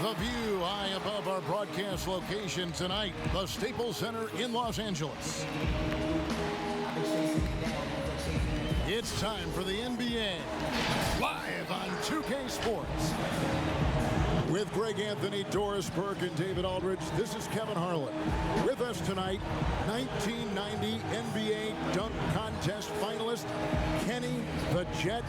The view high above our broadcast location tonight, the Staples Center in Los Angeles. It's time for the NBA, live on 2K Sports. With Greg Anthony, Doris Burke, and David Aldridge, this is Kevin Harlan. With us tonight, 1990 NBA Dunk Contest finalist, Kenny the Jet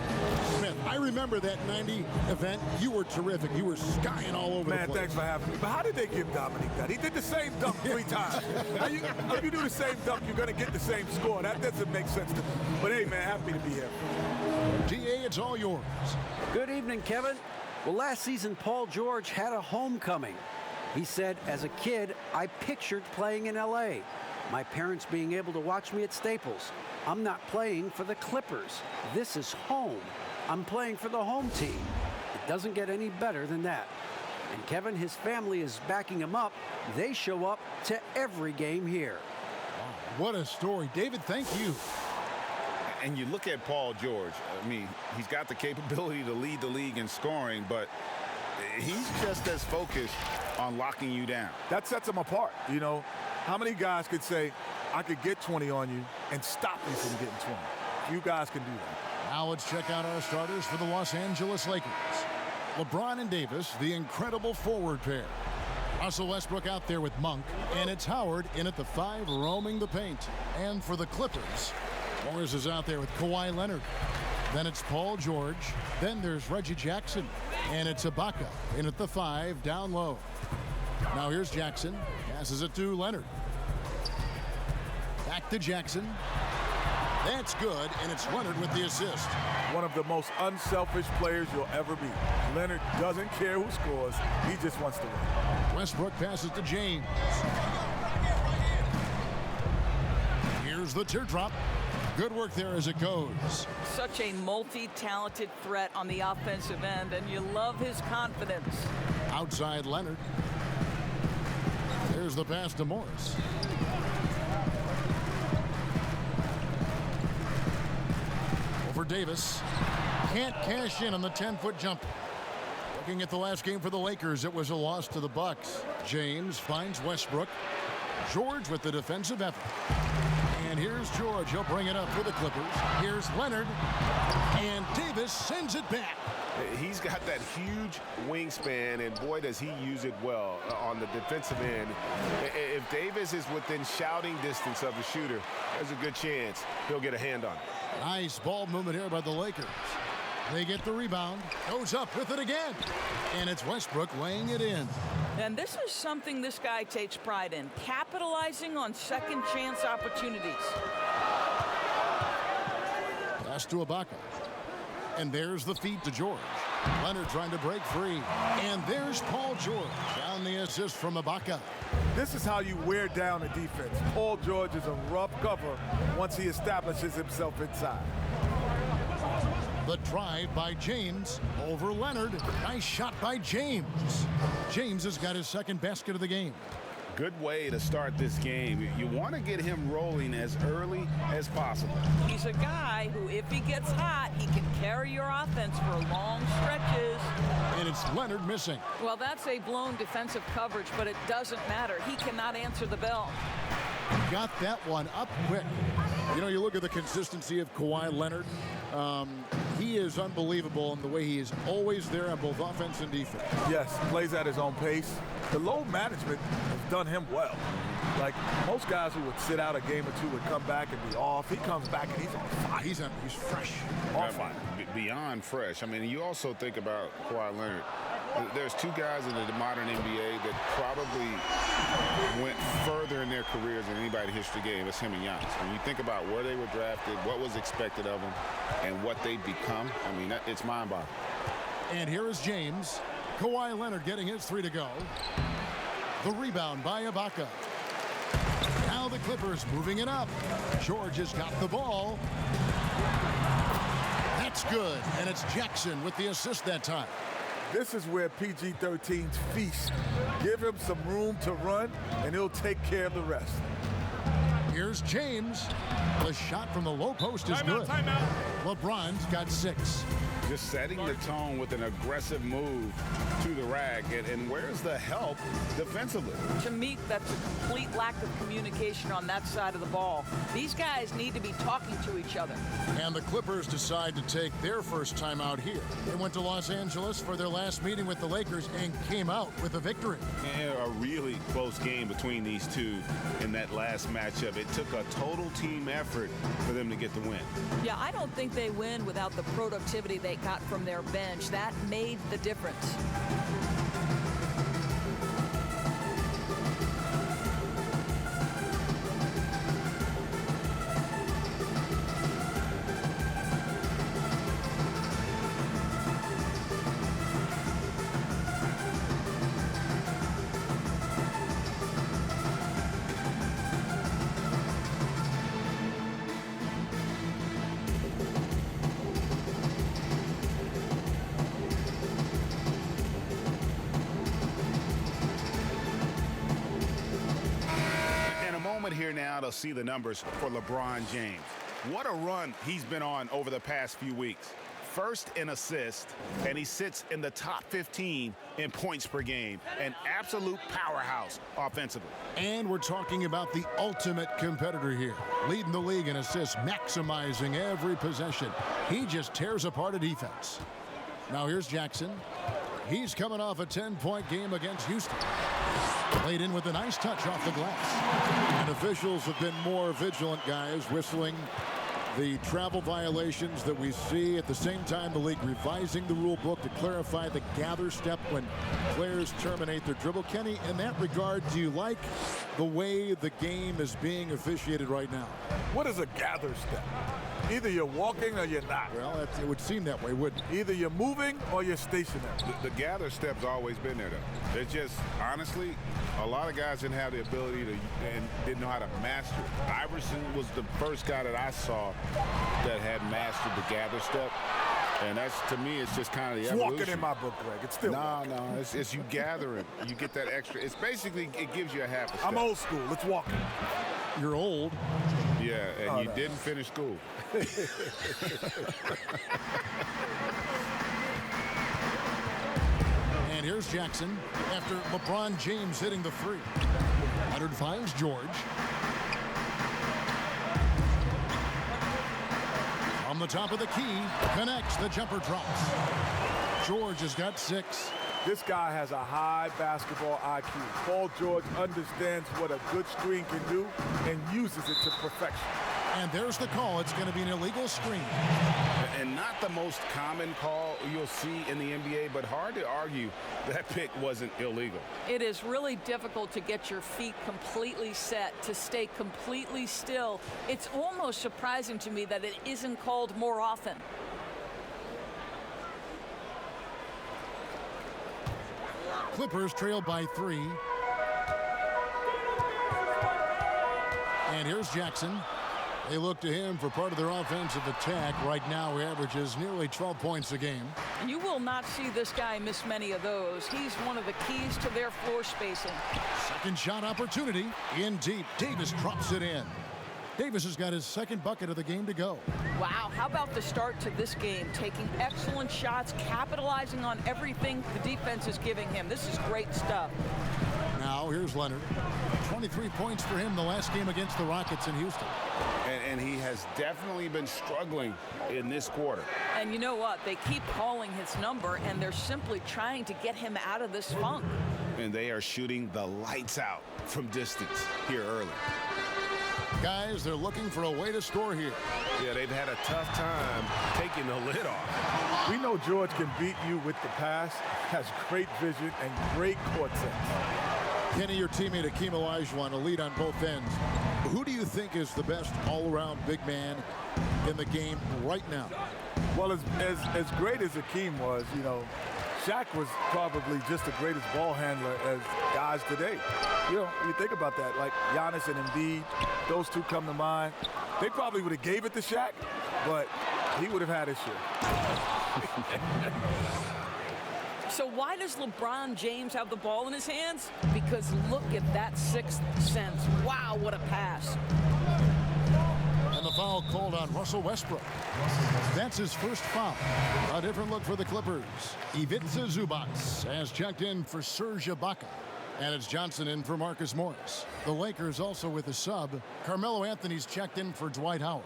Smith. I remember that 90 event. You were terrific. You were skying all over the place. Man, thanks for having me. But how did they give Dominique that? He did the same dunk 3 times. If you do the same dunk, you're going to get the same score. That doesn't make sense to me. But hey, man, happy to be here. DA, it's all yours. Good evening, Kevin. Well, last season, Paul George had a homecoming. He said, as a kid, I pictured playing in L.A., my parents being able to watch me at Staples. I'm not playing for the Clippers. This is home. I'm playing for the home team. It doesn't get any better than that. And Kevin, his family is backing him up. They show up to every game here. What a story. David, thank you. And you look at Paul George, I mean, he's got the capability to lead the league in scoring, but he's just as focused on locking you down. That sets him apart. You know, how many guys could say, I could get 20 on you and stop you from getting 20? Few guys can do that. Now let's check out our starters for the Los Angeles Lakers. LeBron and Davis, the incredible forward pair. Russell Westbrook out there with Monk, and it's Howard in at the 5 roaming the paint. And for the Clippers, Morris is out there with Kawhi Leonard. Then it's Paul George. Then there's Reggie Jackson. And it's Ibaka in at the 5 down low. Now here's Jackson. Passes it to Leonard. Back to Jackson. That's good, and it's Leonard with the assist. One of the most unselfish players you'll ever be. Leonard doesn't care who scores. He just wants to win. Westbrook passes to James. Here's the teardrop. Good work there as it goes. Such a multi-talented threat on the offensive end, and you love his confidence. Outside Leonard. There's the pass to Morris. Over Davis. Can't cash in on the 10-foot jumper. Looking at the last game for the Lakers, it was a loss to the Bucks. James finds Westbrook. George with the defensive effort. And here's George. He'll bring it up for the Clippers. Here's Leonard. And Davis sends it back. He's got that huge wingspan, and boy, does he use it well on the defensive end. If Davis is within shouting distance of the shooter, there's a good chance he'll get a hand on it. Nice ball movement here by the Lakers. They get the rebound. Goes up with it again. And it's Westbrook laying it in. And this is something this guy takes pride in, capitalizing on second chance opportunities. Pass to Ibaka. And there's the feed to George. Leonard trying to break free. And there's Paul George down the assist from Ibaka. This is how you wear down a defense. Paul George is a rough cover once he establishes himself inside. The drive by James over Leonard. Nice shot by James. James has got his second basket of the game. Good way to start this game. You want to get him rolling as early as possible. He's a guy who, if he gets hot, he can carry your offense for long stretches. And it's Leonard missing. Well, that's a blown defensive coverage, but it doesn't matter. He cannot answer the bell. Got that one up quick. You know, you look at the consistency of Kawhi Leonard. He is unbelievable in the way he is always there on both offense and defense. Yes, plays at his own pace. The load management has done him well. Like most guys who would sit out a game or two would come back and be off. He comes back and he's on fire. He's fresh. On fire. Beyond fresh. I mean, you also think about Kawhi Leonard. There's 2 guys in the modern NBA that probably went further in their careers than anybody in history gave. It's him and Giannis. When you think about where they were drafted, what was expected of them, and what they've become, I mean, it's mind-boggling. And here is James. Kawhi Leonard getting his 3 to go. The rebound by Ibaka. Now the Clippers moving it up. George has got the ball. That's good. And it's Jackson with the assist that time. This is where PG-13's feast. Give him some room to run, and he'll take care of the rest. Here's James. The shot from the low post is good. Timeout. LeBron's got 6. just setting the tone with an aggressive move to the rack. And where's the help defensively? To me, that's a complete lack of communication on that side of the ball. These guys need to be talking to each other. And the Clippers decide to take their first time out here. They went to Los Angeles for their last meeting with the Lakers and came out with a victory. And a really close game between these two in that last matchup. It took a total team effort for them to get the win. Yeah, I don't think they win without the productivity they got from their bench. That made the difference. Here now to see the numbers for LeBron James. What a run he's been on over the past few weeks. First in assists, and he sits in the top 15 in points per game. An absolute powerhouse offensively. And we're talking about the ultimate competitor here. Leading the league in assists, maximizing every possession. He just tears apart a defense. Now here's Jackson. He's coming off a 10-point game against Houston. Played in with a nice touch off the glass. And officials have been more vigilant, guys, whistling the travel violations that we see. At the same time, the league revising the rule book to clarify the gather step when players terminate their dribble. Kenny, in that regard, do you like the way the game is being officiated right now? What is a gather step? Either you're walking or you're not. Well, it would seem that way, wouldn't it? Either you're moving or you're stationary. The gather step's always been there, though. It's just, honestly, a lot of guys didn't have the ability to and didn't know how to master it. Iverson was the first guy that I saw that had mastered the gather step. And that's, to me, it's just kind of the evolution. Walking in my book, Greg. It's still walking. No, it's you gathering. You get that extra. It's basically, it gives you a half a step. I'm old school. Let's walk. You're old. Yeah, and you didn't finish school. And here's Jackson after LeBron James hitting the three. Leonard finds George. From the top of the key, connects, the jumper drops. George has got 6. This guy has a high basketball IQ. Paul George understands what a good screen can do and uses it to perfection. And there's the call. It's going to be an illegal screen. And not the most common call you'll see in the NBA, but hard to argue that pick wasn't illegal. It is really difficult to get your feet completely set, to stay completely still. It's almost surprising to me that it isn't called more often. Clippers trail by 3. And here's Jackson. They look to him for part of their offensive attack. Right now, he averages nearly 12 points a game. You will not see this guy miss many of those. He's one of the keys to their floor spacing. Second shot opportunity. In deep. Davis drops it in. Davis has got his second bucket of the game to go. Wow, how about the start to this game? Taking excellent shots, capitalizing on everything the defense is giving him. This is great stuff. Now, here's Leonard. 23 points for him the last game against the Rockets in Houston. And he has definitely been struggling in this quarter. And you know what? They keep calling his number, and they're simply trying to get him out of this funk. And they are shooting the lights out from distance here early. Guys, they're looking for a way to score here. Yeah, they've had a tough time taking the lid off. We know George can beat you with the pass, has great vision and great court sense. Kenny, your teammate Akeem Olajuwon, a lead on both ends. Who do you think is the best all-around big man in the game right now? Well, as great as Akeem was, you know, Shaq was probably just the greatest ball handler as guys today. You know, you think about that, like Giannis and Embiid, those two come to mind. They probably would have gave it to Shaq, but he would have had his share. So why does LeBron James have the ball in his hands? Because look at that sixth sense. Wow, what a pass. And the foul called on Russell Westbrook. That's his first foul. A different look for the Clippers. Ivica Zubac has checked in for Serge Ibaka. And it's Johnson in for Marcus Morris. The Lakers also with a sub. Carmelo Anthony's checked in for Dwight Howard.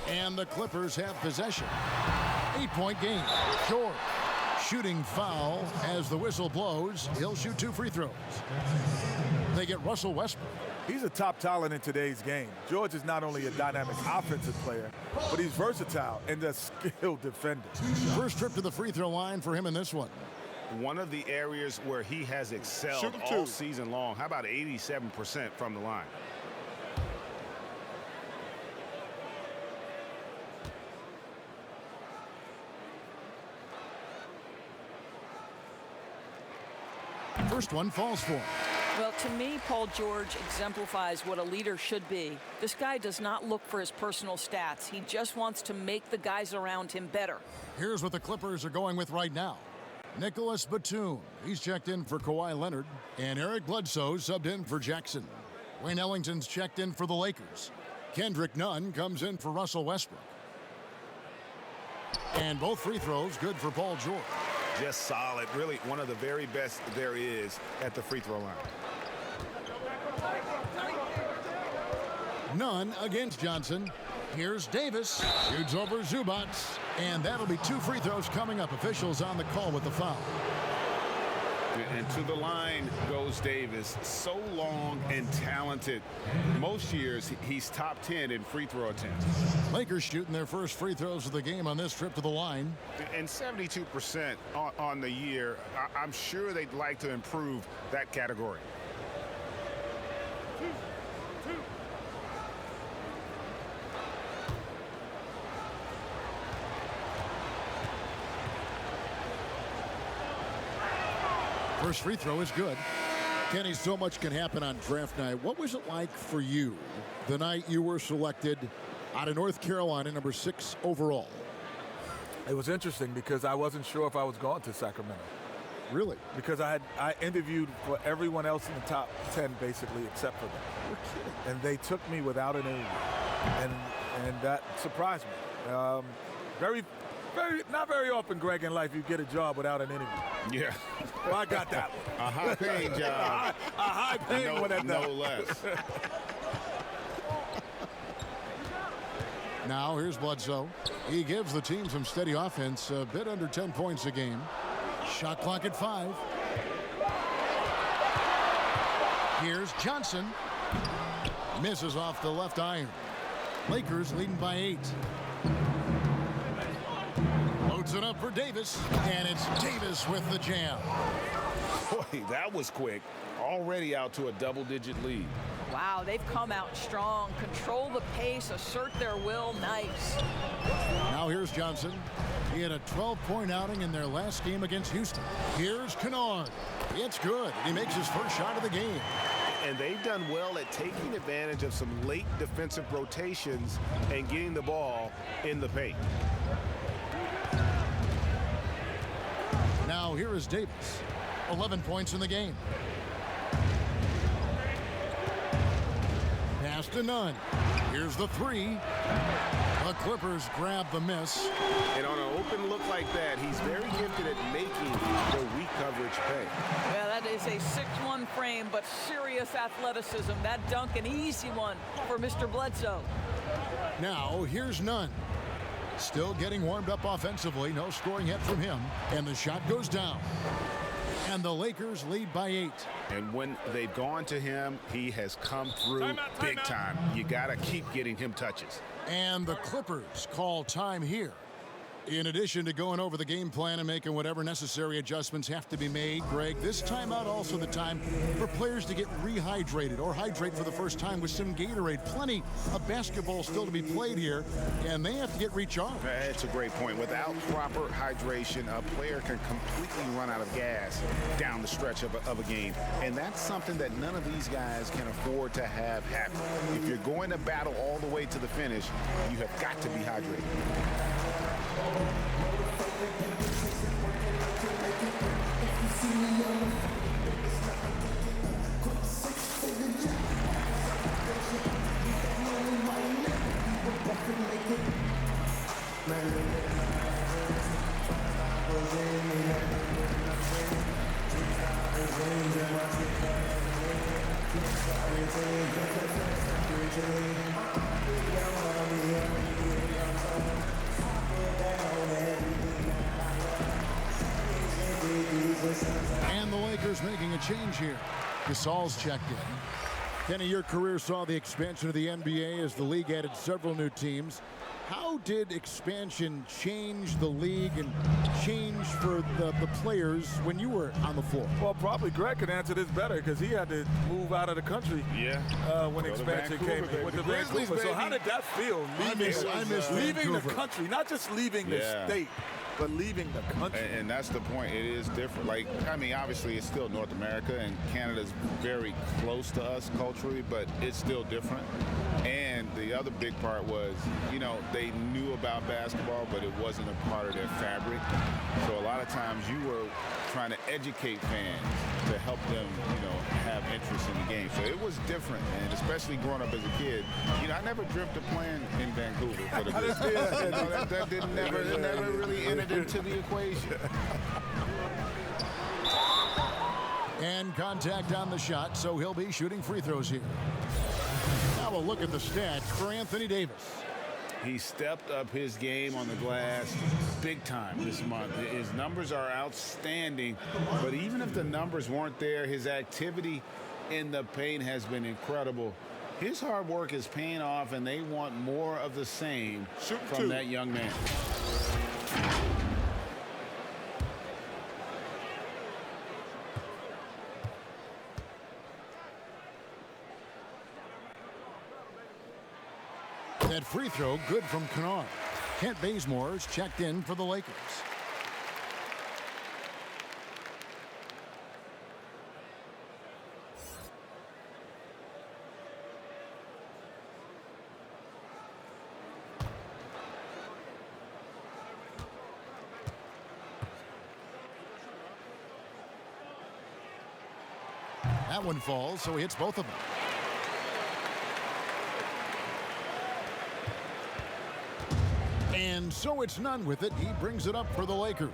And the Clippers have possession. 8-point game. George. Shooting foul as the whistle blows. He'll shoot 2 free throws. They get Russell Westbrook. He's a top talent in today's game. George is not only a dynamic offensive player, but he's versatile and a skilled defender. First trip to the free throw line for him in this one. One of the areas where he has excelled all season long. How about 87% from the line? First one falls for him. Well, to me, Paul George exemplifies what a leader should be. This guy does not look for his personal stats. He just wants to make the guys around him better. Here's what the Clippers are going with right now. Nicholas Batum. He's checked in for Kawhi Leonard. And Eric Bledsoe subbed in for Jackson. Wayne Ellington's checked in for the Lakers. Kendrick Nunn comes in for Russell Westbrook. And both free throws good for Paul George. Just solid. Really one of the very best there is at the free throw line. Nunn against Johnson. Here's Davis. Shoots over Zubac. And that'll be 2 free throws coming up. Officials on the call with the foul. And to the line goes Davis. So long and talented. Most years, he's top 10 in free throw attempts. Lakers shooting their first free throws of the game on this trip to the line. And 72% on the year. I'm sure they'd like to improve that category. First free throw is good. Kenny, so much can happen on draft night. What was it like for you the night you were selected out of North Carolina, number 6 overall? It was interesting because I wasn't sure if I was going to Sacramento. Really? Because I interviewed for everyone else in the top 10 basically except for them. You're kidding. And they took me without an interview. And that surprised me. Not very often, Greg, in life you get a job without an interview. Yeah. Well, I got that one. A high-paying job. A high-paying one at that. No less. Now here's Bledsoe. He gives the team some steady offense, a bit under 10 points a game. Shot clock at 5. Here's Johnson. Misses off the left iron. Lakers leading by 8. Loads it up for Davis, and it's Davis with the jam. Boy, that was quick. Already out to a double-digit lead. Wow, they've come out strong. Control the pace, assert their will. Nice. Now here's Johnson. He had a 12-point outing in their last game against Houston. Here's Kennard. It's good. He makes his first shot of the game. And they've done well at taking advantage of some late defensive rotations and getting the ball in the paint. Now here is Davis. 11 points in the game. Pass to Nunn. Here's the 3. The Clippers grab the miss. And on an open look like that, he's very gifted at making the weak coverage pay. Yeah, that is a 6'1" frame, but serious athleticism. That dunk, an easy one for Mr. Bledsoe. Now here's Nunn. Still getting warmed up offensively. No scoring yet from him. And the shot goes down. And the Lakers lead by 8. And when they've gone to him, he has come through big time. You got to keep getting him touches. And the Clippers call time here. In addition to going over the game plan and making whatever necessary adjustments have to be made, Greg, this timeout also the time for players to get rehydrated or hydrate for the first time with some Gatorade. Plenty of basketball still to be played here, and they have to get recharged. That's a great point. Without proper hydration, a player can completely run out of gas down the stretch of a game. And that's something that none of these guys can afford to have happen. If you're going to battle all the way to the finish, you have got to be hydrated. And the Lakers making a change here. Gasol's checked in. Kenny, your career saw the expansion of the NBA as the league added several new teams. How did expansion change the league and change for the players when you were on the floor? Well, probably Greg could answer this better because he had to move out of the country when expansion came in with the Grizzlies, Vancouver. So baby. how did that feel? Leaving the country, not just leaving the state, but leaving the country. And that's the point. It is different. Like, I mean, obviously it's still North America, and Canada's very close to us culturally, but it's still different. And the other big part was, you know, they knew about basketball, but it wasn't a part of their fabric. So a lot of times you were trying to educate fans to help them, you know, have interest in the game. So it was different, and especially growing up as a kid, you know, I never dreamt of playing in Vancouver for the Grizzlies. You know, that never really entered into the equation. And contact on the shot, so he'll be shooting free throws here. Now a look at the stats for Anthony Davis. He stepped up his game on the glass big time this month. His numbers are outstanding, but even if the numbers weren't there, his activity in the paint has been incredible. His hard work is paying off, and they want more of the same from that young man. That free throw good from Kennard. Kent Bazemore's checked in for the Lakers. That one falls, so he hits both of them. And so it's none with it. He brings it up for the Lakers.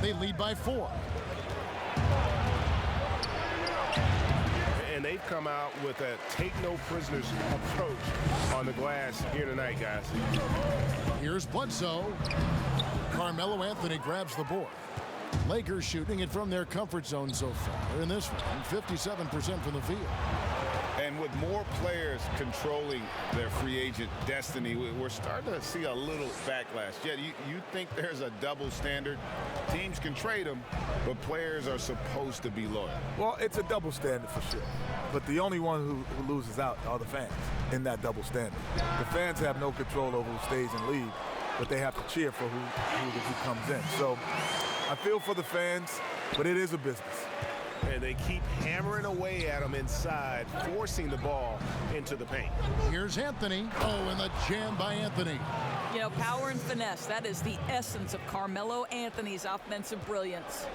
They lead by 4. And they've come out with a take-no-prisoners approach on the glass here tonight, guys. Here's Bledsoe. Carmelo Anthony grabs the board. Lakers shooting it from their comfort zone so far in this one, 57% from the field. And with more players controlling their free agent destiny, we're starting to see a little backlash. Yeah, you think there's a double standard. Teams can trade them, but players are supposed to be loyal. Well, it's a double standard for sure. But the only one who loses out are the fans in that double standard. The fans have no control over who stays in league, but they have to cheer for who comes in. So I feel for the fans, but it is a business. And they keep hammering away at him inside, forcing the ball into the paint. Here's Anthony. Oh, and the jam by Anthony. You know, power and finesse, that is the essence of Carmelo Anthony's offensive brilliance.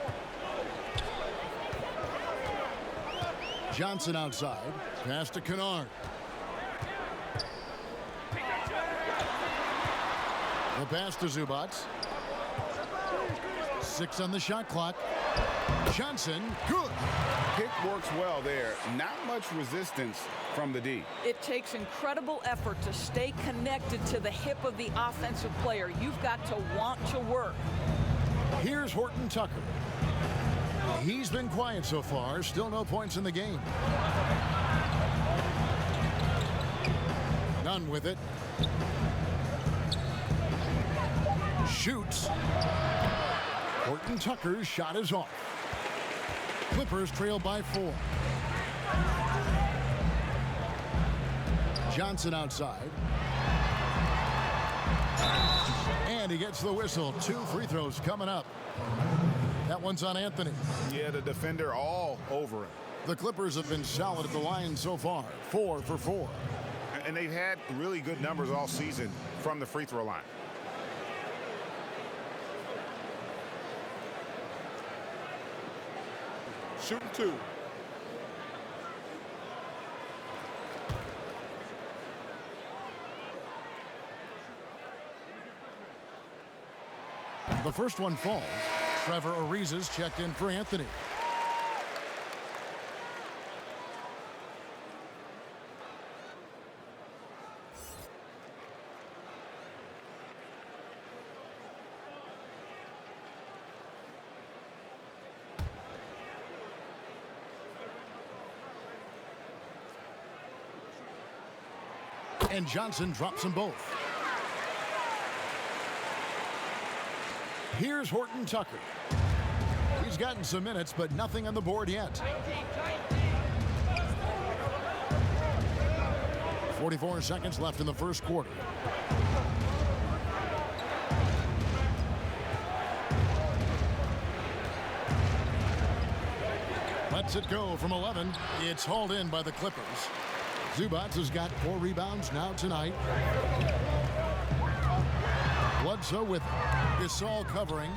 Johnson outside. Pass to Kennard. The pass to Zubac. 6 on the shot clock. Johnson, good. Pick works well there. Not much resistance from the D. It takes incredible effort to stay connected to the hip of the offensive player. You've got to want to work. Here's Horton Tucker. He's been quiet so far. Still no points in the game. None with it. Shoots. Horton Tucker's shot is off. Clippers trail by 4. Johnson outside. And he gets the whistle. 2 free throws coming up. That one's on Anthony. Yeah, the defender all over him. The Clippers have been solid at the line so far. 4 for 4. And they've had really good numbers all season from the free throw line. Shooting 2. The first one falls. Trevor Ariza's checked in for Anthony. And Johnson drops them both. Here's Horton Tucker. He's gotten some minutes, but nothing on the board yet. 44 seconds left in the first quarter. Lets it go from 11. It's hauled in by the Clippers. Zubac has got 4 rebounds now tonight. Bledsoe with Gasol covering.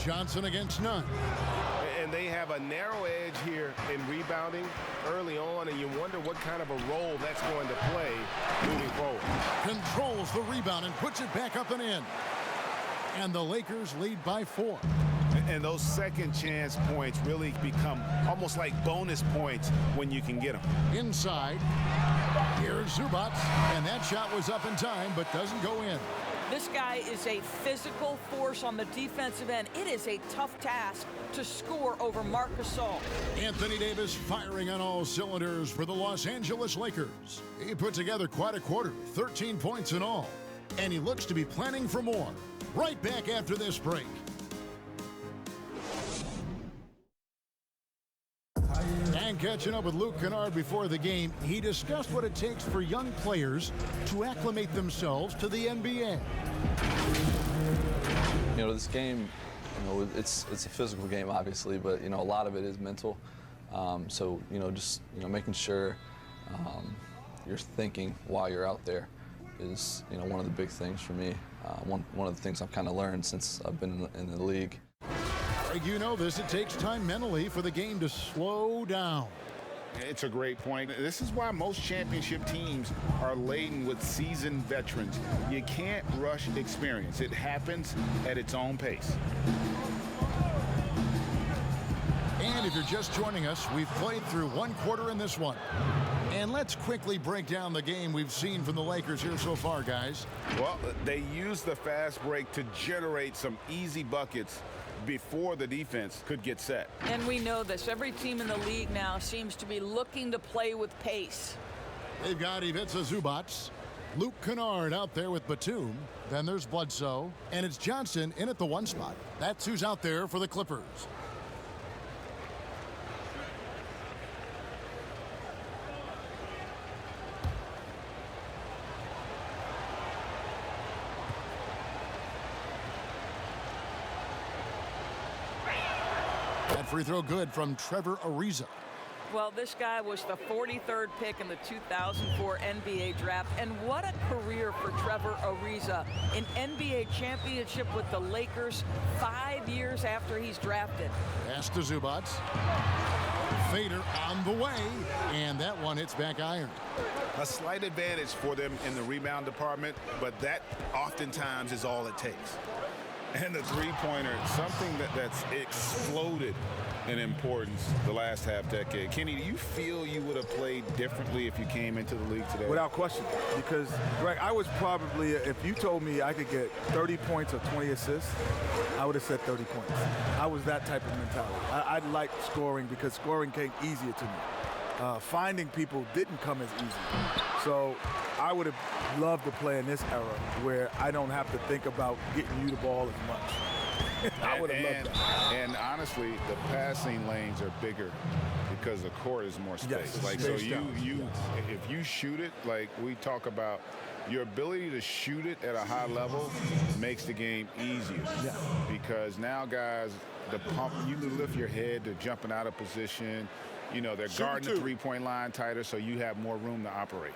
Johnson against none. And they have a narrow edge here in rebounding early on, and you wonder what kind of a role that's going to play moving forward. Controls the rebound and puts it back up and in. And the Lakers lead by 4. And those second chance points really become almost like bonus points when you can get them. Inside, here's Zubac, and that shot was up in time but doesn't go in. This guy is a physical force on the defensive end. It is a tough task to score over Marc Gasol. Anthony Davis firing on all cylinders for the Los Angeles Lakers. He put together quite a quarter, 13 points in all, and he looks to be planning for more. Right back after this break. And catching up with Luke Kennard before the game, he discussed what it takes for young players to acclimate themselves to the NBA. You know, this game, you know, it's a physical game, obviously, but, you know, a lot of it is mental. So, you know, just, you know, making sure you're thinking while you're out there is, you know, one of the big things for me. One of the things I've kind of learned since I've been in the league. You know this, it takes time mentally for the game to slow down. It's a great point. This is why most championship teams are laden with seasoned veterans. You can't rush experience. It happens at its own pace. And if you're just joining us, we've played through one quarter in this one. And let's quickly break down the game we've seen from the Lakers here so far, guys. Well, they used the fast break to generate some easy buckets before the defense could get set. And we know this. Every team in the league now seems to be looking to play with pace. They've got Ivica Zubac, Luke Kennard out there with Batum. Then there's Bledsoe. And it's Johnson in at the 1 spot. That's who's out there for the Clippers. Free throw good from Trevor Ariza. Well, this guy was the 43rd pick in the 2004 NBA draft. And what a career for Trevor Ariza. An NBA championship with the Lakers 5 years after he's drafted. Pass to Zubac. Fader on the way. And that one hits back iron. A slight advantage for them in the rebound department, but that oftentimes is all it takes. And the three-pointer, something that's exploded in importance the last half-decade. Kenny, do you feel you would have played differently if you came into the league today? Without question. Because, Greg, I was probably, if you told me I could get 30 points or 20 assists, I would have said 30 points. I was that type of mentality. I liked scoring because scoring came easier to me. Finding people didn't come as easy. So I would have loved to play in this era where I don't have to think about getting you the ball as much. I would have loved that. And honestly, the passing lanes are bigger because the court is more space. Yes, like space so, down. if you shoot it, like we talk about, your ability to shoot it at a high level makes the game easier. Yeah. Because now guys, the pump, you can lift your head, they're jumping out of position. You know, they're guarding the three-point line tighter, so you have more room to operate.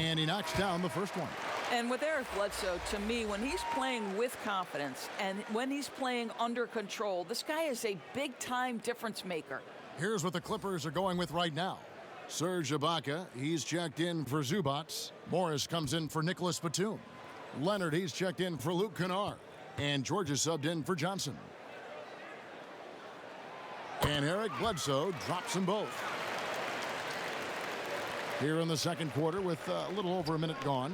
And he knocks down the first one. And with Eric Bledsoe, to me, when he's playing with confidence and when he's playing under control, this guy is a big-time difference maker. Here's what the Clippers are going with right now. Serge Ibaka, he's checked in for Zubats. Morris comes in for Nicholas Batum. Leonard, he's checked in for Luke Kennard. And George is subbed in for Johnson. And Eric Bledsoe drops them both. Here in the second quarter with a little over a minute gone.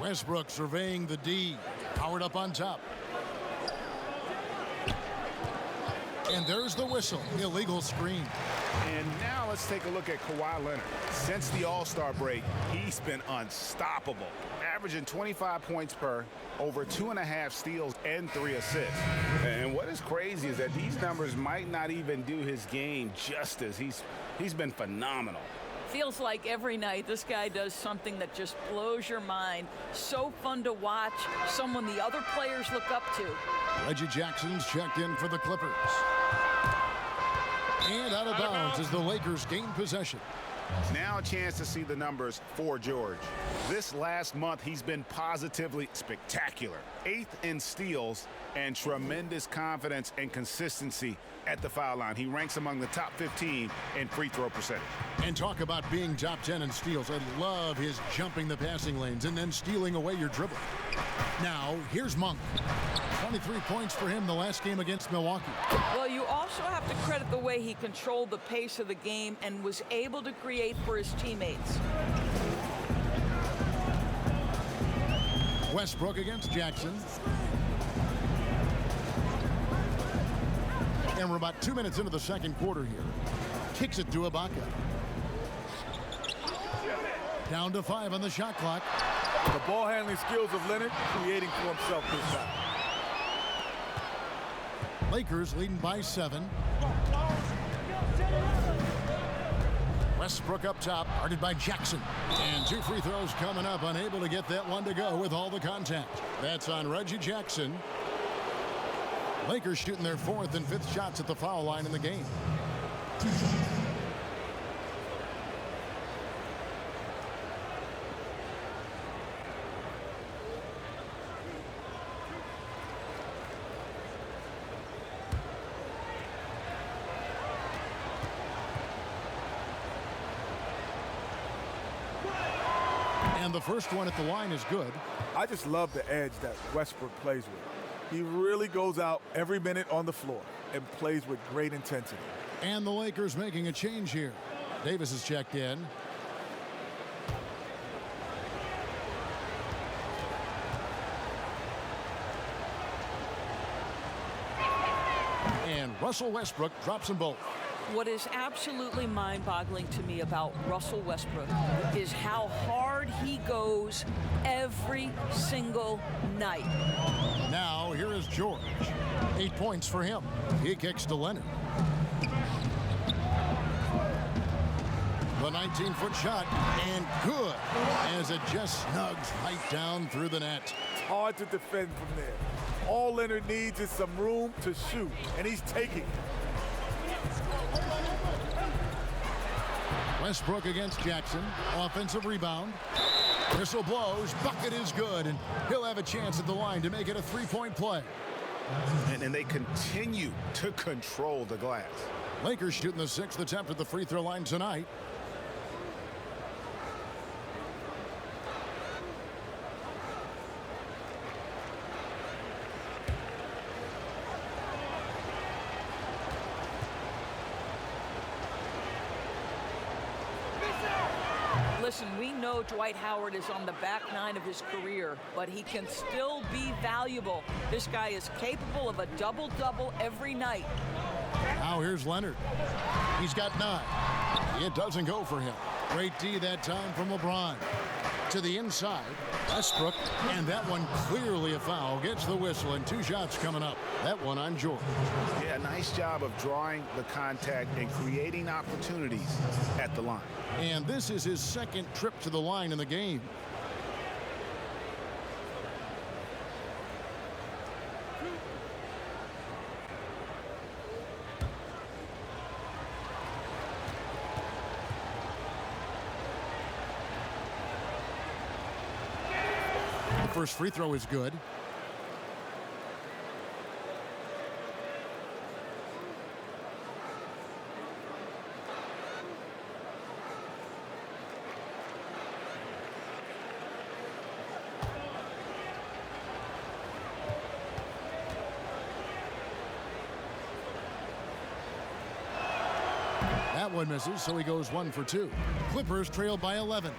Westbrook surveying the D. Howard up on top. And there's the whistle. Illegal screen. And now let's take a look at Kawhi Leonard. Since the All-Star break, he's been unstoppable. Averaging 25 points per, over 2.5 steals and 3 assists. And what is crazy is that these numbers might not even do his game justice. He's been phenomenal. Feels like every night this guy does something that just blows your mind. So fun to watch. Someone the other players look up to. Reggie Jackson's checked in for the Clippers. And out of bounds as the Lakers gain possession. Now a chance to see the numbers for George. This last month, he's been positively spectacular. 8th in steals and tremendous confidence and consistency at the foul line. He ranks among the top 15 in free throw percentage. And talk about being top 10 in steals. I love his jumping the passing lanes and then stealing away your dribble. Now, here's Monk. 23 points for him the last game against Milwaukee. Well, you also have to credit the way he controlled the pace of the game and was able to create for his teammates. Westbrook against Jackson. And we're about 2 minutes into the second quarter here. Kicks it to Ibaka. Down to 5 on the shot clock. The ball handling skills of Leonard creating for himself this time. Lakers leading by 7. Westbrook up top, guarded by Jackson. And 2 free throws coming up, unable to get that one to go with all the contact. That's on Reggie Jackson. Lakers shooting their 4th and 5th shots at the foul line in the game. And the first one at the line is good. I just love the edge that Westbrook plays with. He really goes out every minute on the floor and plays with great intensity. And the Lakers making a change here. Davis is checked in. And Russell Westbrook drops them both. What is absolutely mind-boggling to me about Russell Westbrook is how hard he goes every single night. Now here is George. 8 points for him. He kicks to Leonard. The 19-foot shot, and good, as it just snugs right down through the net. It's hard to defend from there. All Leonard needs is some room to shoot, and he's taking it. Westbrook against Jackson. Offensive rebound. Whistle blows. Bucket is good, and he'll have a chance at the line to make it a 3-point play. And they continue to control the glass. Lakers shooting the 6th attempt at the free throw line tonight. Listen, we know Dwight Howard is on the back nine of his career, but he can still be valuable. This guy is capable of a double-double every night. Now here's Leonard. He's got 9. It doesn't go for him. Great D that time from LeBron. To the inside, Westbrook, and that one clearly a foul. Gets the whistle, and 2 shots coming up. That one on George. Yeah, nice job of drawing the contact and creating opportunities at the line. And this is his 2nd trip to the line in the game. First free throw is good. That one misses, so he goes 1 for 2. Clippers trail by 11.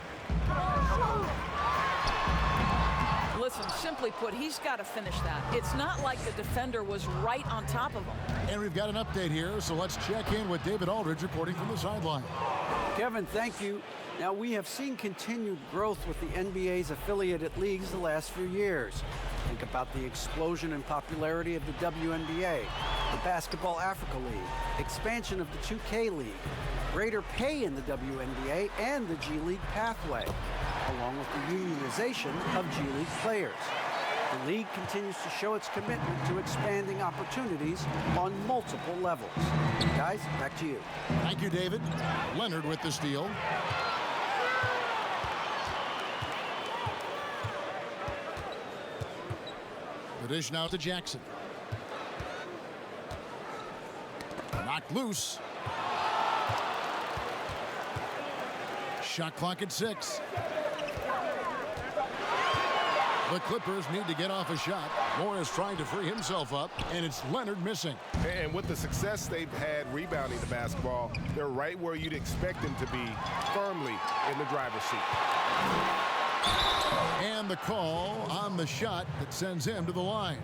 Listen, simply put, he's got to finish that. It's not like the defender was right on top of him. And we've got an update here, so let's check in with David Aldridge reporting from the sideline. Kevin, thank you. Now, we have seen continued growth with the NBA's affiliated leagues the last few years. Think about the explosion in popularity of the WNBA, the Basketball Africa League, expansion of the 2K League, greater pay in the WNBA and the G League pathway, along with the unionization of G League players. The league continues to show its commitment to expanding opportunities on multiple levels. Guys, back to you. Thank you, David. Leonard with the steal. The dish now to Jackson. Knocked loose. Shot clock at 6. The Clippers need to get off a shot. Morris trying to free himself up, and it's Leonard missing. And with the success they've had rebounding the basketball, they're right where you'd expect them to be, firmly in the driver's seat. And the call on the shot that sends him to the line.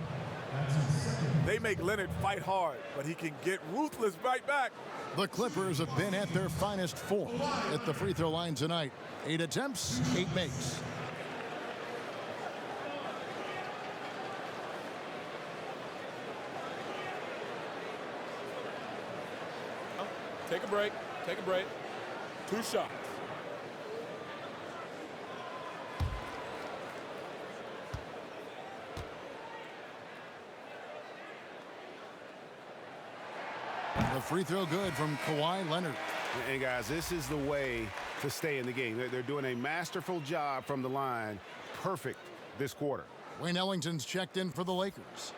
They make Leonard fight hard, but he can get ruthless right back. The Clippers have been at their finest 4 at the free throw line tonight. 8 attempts, 8 makes. Take a break. Take a break. 2 shots. The free throw good from Kawhi Leonard. And guys, this is the way to stay in the game. They're doing a masterful job from the line. Perfect this quarter. Wayne Ellington's checked in for the Lakers.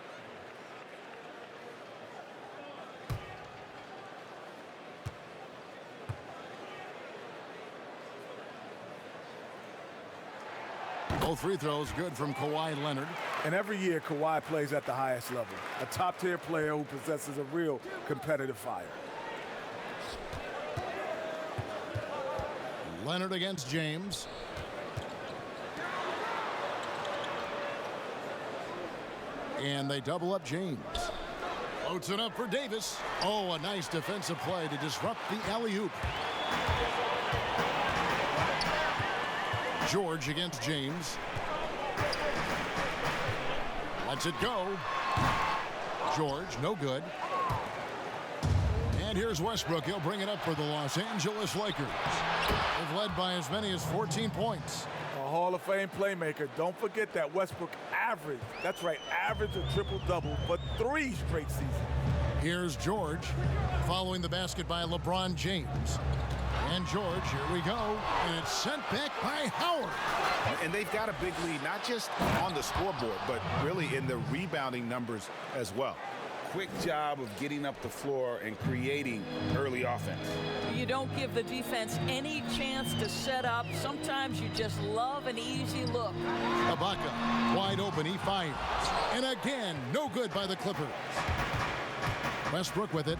Both free throws good from Kawhi Leonard. And every year, Kawhi plays at the highest level. A top-tier player who possesses a real competitive fire. Leonard against James. And they double up James. Floats it up for Davis. Oh, a nice defensive play to disrupt the alley-oop. George against James. Lets it go. George, no good. And here's Westbrook. He'll bring it up for the Los Angeles Lakers. They've led by as many as 14 points. A Hall of Fame playmaker. Don't forget that Westbrook averaged, that's right, averaged a triple-double for 3 straight seasons. Here's George following the basket by LeBron James. And George, here we go, and it's sent back by Howard. And they've got a big lead, not just on the scoreboard, but really in the rebounding numbers as well. Quick job of getting up the floor and creating early offense. You don't give the defense any chance to set up. Sometimes you just love an easy look. Ibaka, wide open, he fires. And again, no good by the Clippers. Westbrook with it.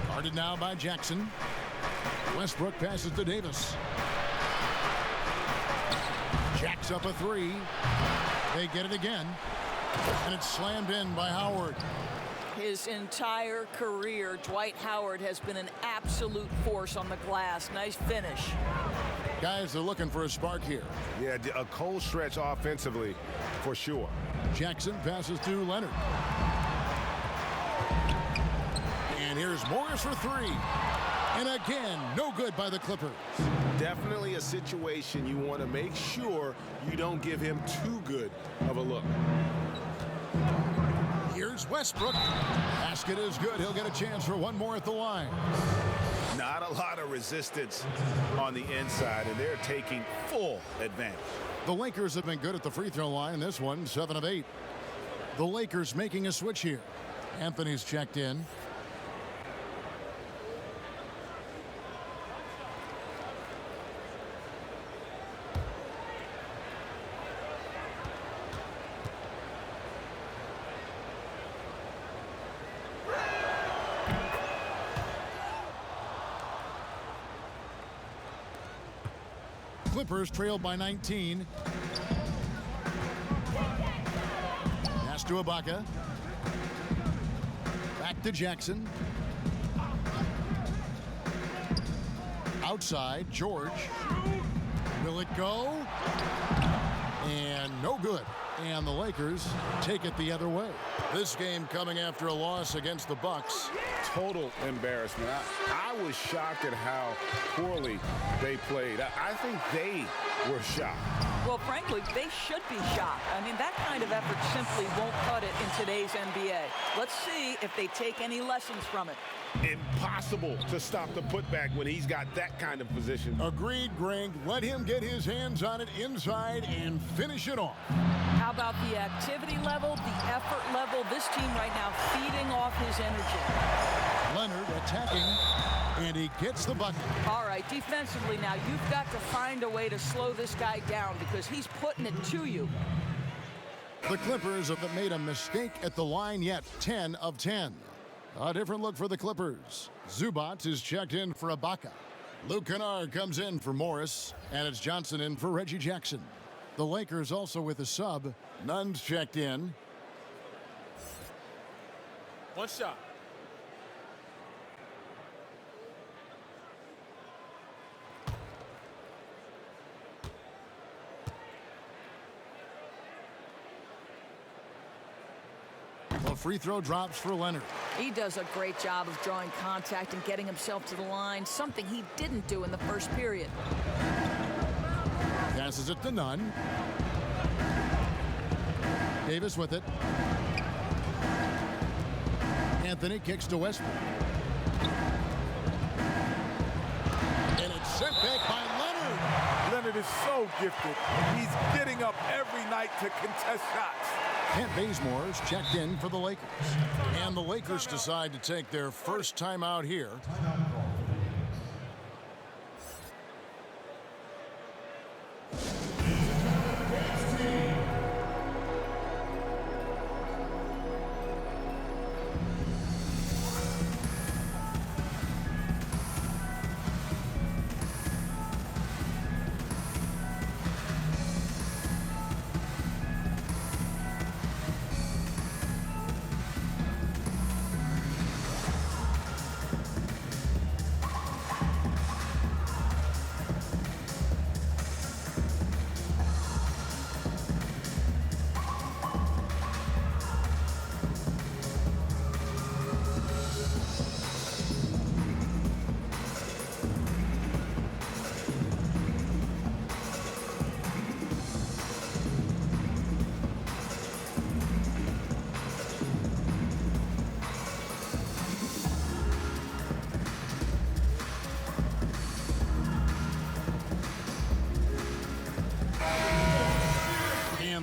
Guarded now by Jackson. Westbrook passes to Davis. Jacks up a 3. They get it again. And it's slammed in by Howard. His entire career, Dwight Howard has been an absolute force on the glass. Nice finish. Guys are looking for a spark here. Yeah, a cold stretch offensively for sure. Jackson passes to Leonard. And here's Morris for 3. And again, no good by the Clippers. Definitely a situation you want to make sure you don't give him too good of a look. Here's Westbrook. Basket is good. He'll get a chance for one more at the line. Not a lot of resistance on the inside, and they're taking full advantage. The Lakers have been good at the free throw line. This one, 7 of 8. The Lakers making a switch here. Anthony's checked in. Clippers trail by 19. Pass to Ibaka. Back to Jackson. Outside, George. Will it go? And no good. And the Lakers take it the other way. This game coming after a loss against the Bucks. Total embarrassment. I was shocked at how poorly they played. I think they were shocked. Well, frankly, they should be shocked. I mean, that kind of effort simply won't cut it in today's NBA. Let's see if they take any lessons from it. Impossible to stop the putback when he's got that kind of position. Agreed, Greg. Let him get his hands on it inside and finish it off. How about the activity level, the effort level? This team right now feeding off his energy. Leonard attacking, and he gets the bucket. All right, defensively now, you've got to find a way to slow this guy down because he's putting it to you. The Clippers have made a mistake at the line yet. 10 of 10. A different look for the Clippers. Zubac is checked in for Ibaka. Luke Kennard comes in for Morris, and it's Johnson in for Reggie Jackson. The Lakers also with a sub. Nunn's checked in. One shot. A free throw drops for Leonard. He does a great job of drawing contact and getting himself to the line, something he didn't do in the first period. Passes it to Nunn. Davis with it. Anthony kicks to Westbrook. And it's sent back by Leonard. Leonard is so gifted. He's getting up every night to contest shots. Kent Bazemore's checked in for the Lakers. And the Lakers decide to take their first time out here.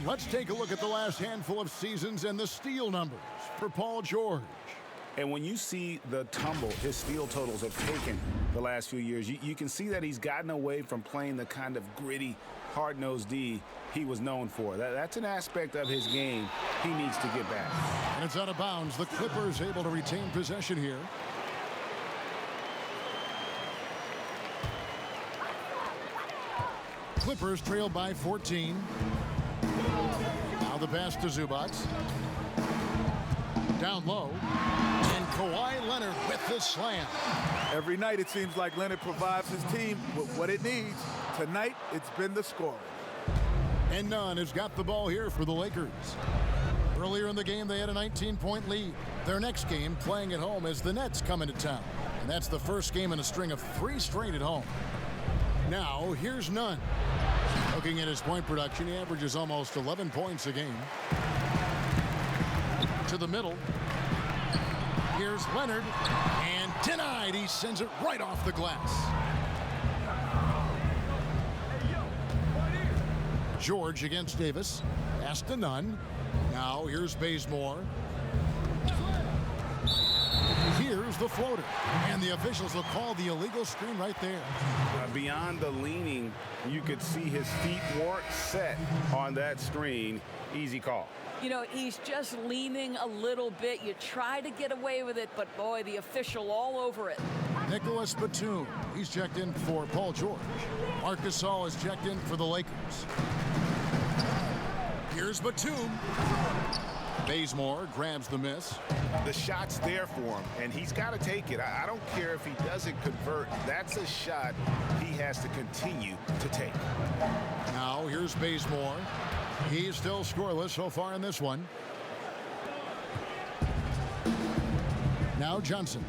Let's take a look at the last handful of seasons and the steal numbers for Paul George. And when you see the tumble his steal totals have taken the last few years, you can see that he's gotten away from playing the kind of gritty, hard-nosed D he was known for. That's an aspect of his game he needs to get back. And it's out of bounds. The Clippers able to retain possession here. Clippers trail by 14. Now the pass to Zubac. Down low. And Kawhi Leonard with the slam. Every night it seems like Leonard provides his team with what it needs. Tonight it's been the scoring. And Nunn has got the ball here for the Lakers. Earlier in the game they had a 19-point lead. Their next game playing at home as the Nets come into town. And that's the first game in a string of 3 straight at home. Now here's Nunn. Looking at his point production, he averages almost 11 points a game. To the middle. Here's Leonard, and Denied. He sends it right off the glass. George against Davis. Pass to Nunn. Now here's Bazemore. Here's the floater. And the officials will call the illegal screen right there. Beyond the leaning, you could see his feet weren't set on that screen. Easy call. You know, he's just leaning a little bit. You try to get away with it, but boy, the official all over it. Nicholas Batum. He's checked in for Paul George. Marc Gasol is checked in for the Lakers. Here's Batum. Bazemore grabs the miss. The shot's there for him, and he's got to take it. I don't care if he doesn't convert. That's a shot he has to continue to take. Now here's Bazemore. He's still scoreless so far in this one. Now Johnson.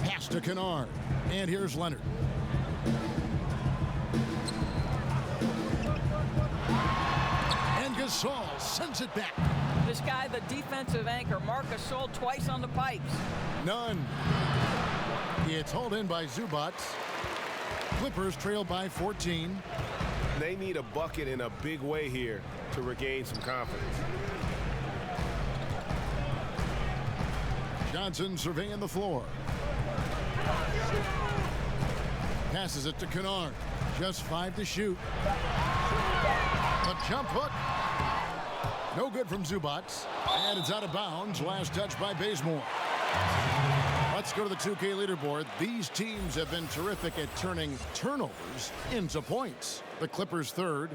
Pass to Kennard. And here's Leonard. And Gasol sends it back. This guy, the defensive anchor, Marc Gasol, twice on the pipes. None. It's hauled in by Zubac. Clippers trail by 14. They need a bucket in a big way here to regain some confidence. Johnson surveying the floor. Passes it to Kennard. Just 5 to shoot. A jump hook. No good from Zubac. And it's out of bounds. Last touch by Bazemore. Let's go to the 2K leaderboard. These teams have been terrific at turning turnovers into points. The Clippers third.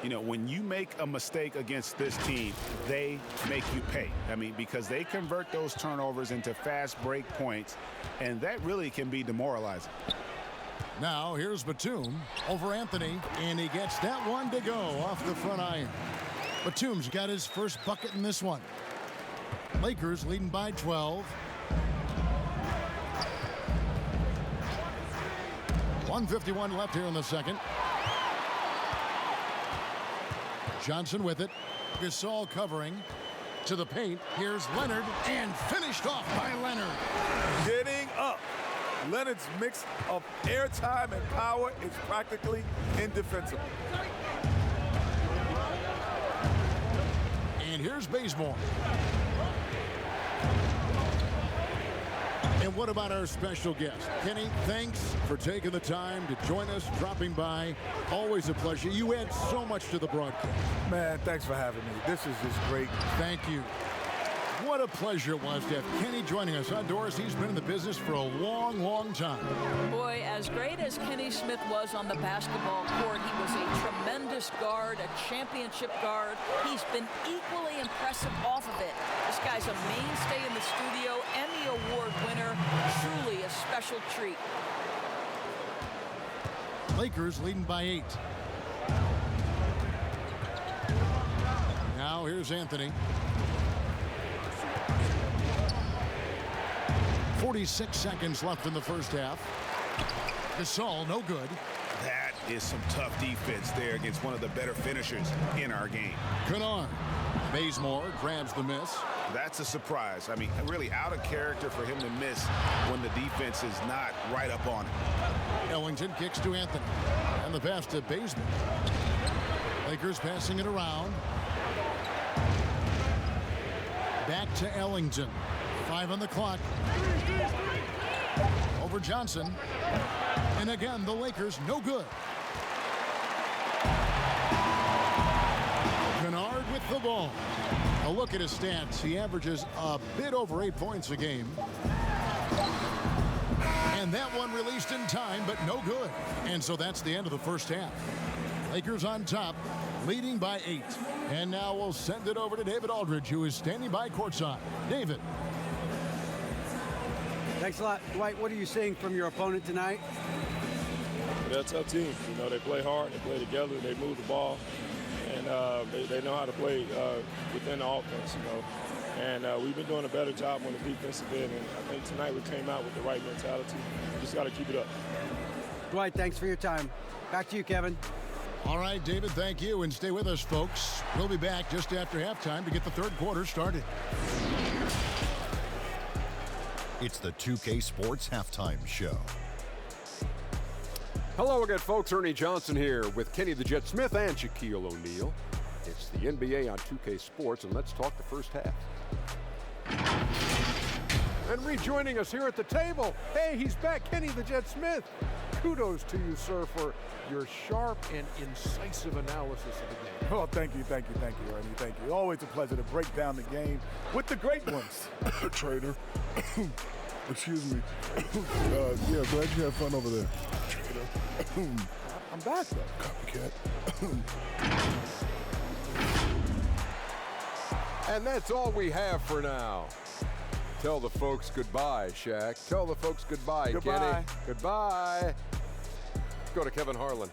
You know, when you make a mistake against this team, they make you pay. I mean, because they convert those turnovers into fast break points, and that really can be demoralizing. Now here's Batum over Anthony, and he gets that one to go off the front iron. Batum's got his first bucket in this one. Lakers leading by 12. 1:51 left here in the second. Johnson with it. Gasol covering to the paint. Here's Leonard, and finished off by Leonard. Getting up. Leonard's mix of airtime and power is practically indefensible. And here's Bazemore. And what about our special guest? Kenny, thanks for taking the time to join us, dropping by. Always a pleasure. You add so much to the broadcast. Man, thanks for having me. This is just great. Thank you. What a pleasure it was to have Kenny joining us. Doris, he's been in the business for a long, long time. Boy, as great as Kenny Smith was on the basketball court, he was a tremendous guard, a championship guard. He's been equally impressive off of it. This guy's a mainstay in the studio, Emmy Award winner, truly a special treat. Lakers leading by 8. Now here's Anthony. 46 seconds left in the first half. Gasol, no good. That is some tough defense there against one of the better finishers in our game. Kennard. Bazemore grabs the miss. That's a surprise. I mean, really out of character for him to miss when the defense is not right up on him. Ellington kicks to Anthony. And the pass to Bazemore. Lakers passing it around. Back to Ellington. 5 on the clock. Over Johnson. And again, the Lakers no good. Kennard with the ball. A look at his stats. He averages a bit over 8 points a game. And that one released in time, but no good. And so that's the end of the first half. Lakers on top, leading by 8. And now we'll send it over to David Aldridge, who is standing by courtside. David. Thanks a lot. Dwight, what are you seeing from your opponent tonight? They're a tough team. You know, they play hard, they play together, they move the ball, and they know how to play within the offense, you know. And we've been doing a better job on the defensive end, and I think tonight we came out with the right mentality. We just got to keep it up. Dwight, thanks for your time. Back to you, Kevin. All right, David, thank you. And stay with us, folks. We'll be back just after halftime to get the third quarter started. It's the 2K Sports Halftime Show. Hello again, folks. Ernie Johnson here with Kenny the Jet Smith and Shaquille O'Neal. It's the NBA on 2K Sports, and let's talk the first half. And rejoining us here at the table, hey, he's back, Kenny the Jet Smith. Kudos to you, sir, for your sharp and incisive analysis of the game. Oh, thank you, Ernie. Thank you. Always a pleasure to break down the game with the great ones. Trader. Excuse me. Yeah, glad you had fun over there. Trader. I'm back, though. Copycat. And that's all we have for now. Tell the folks goodbye, Shaq. Tell the folks goodbye, Goodbye. Kenny. Goodbye. Let's go to Kevin Harlan.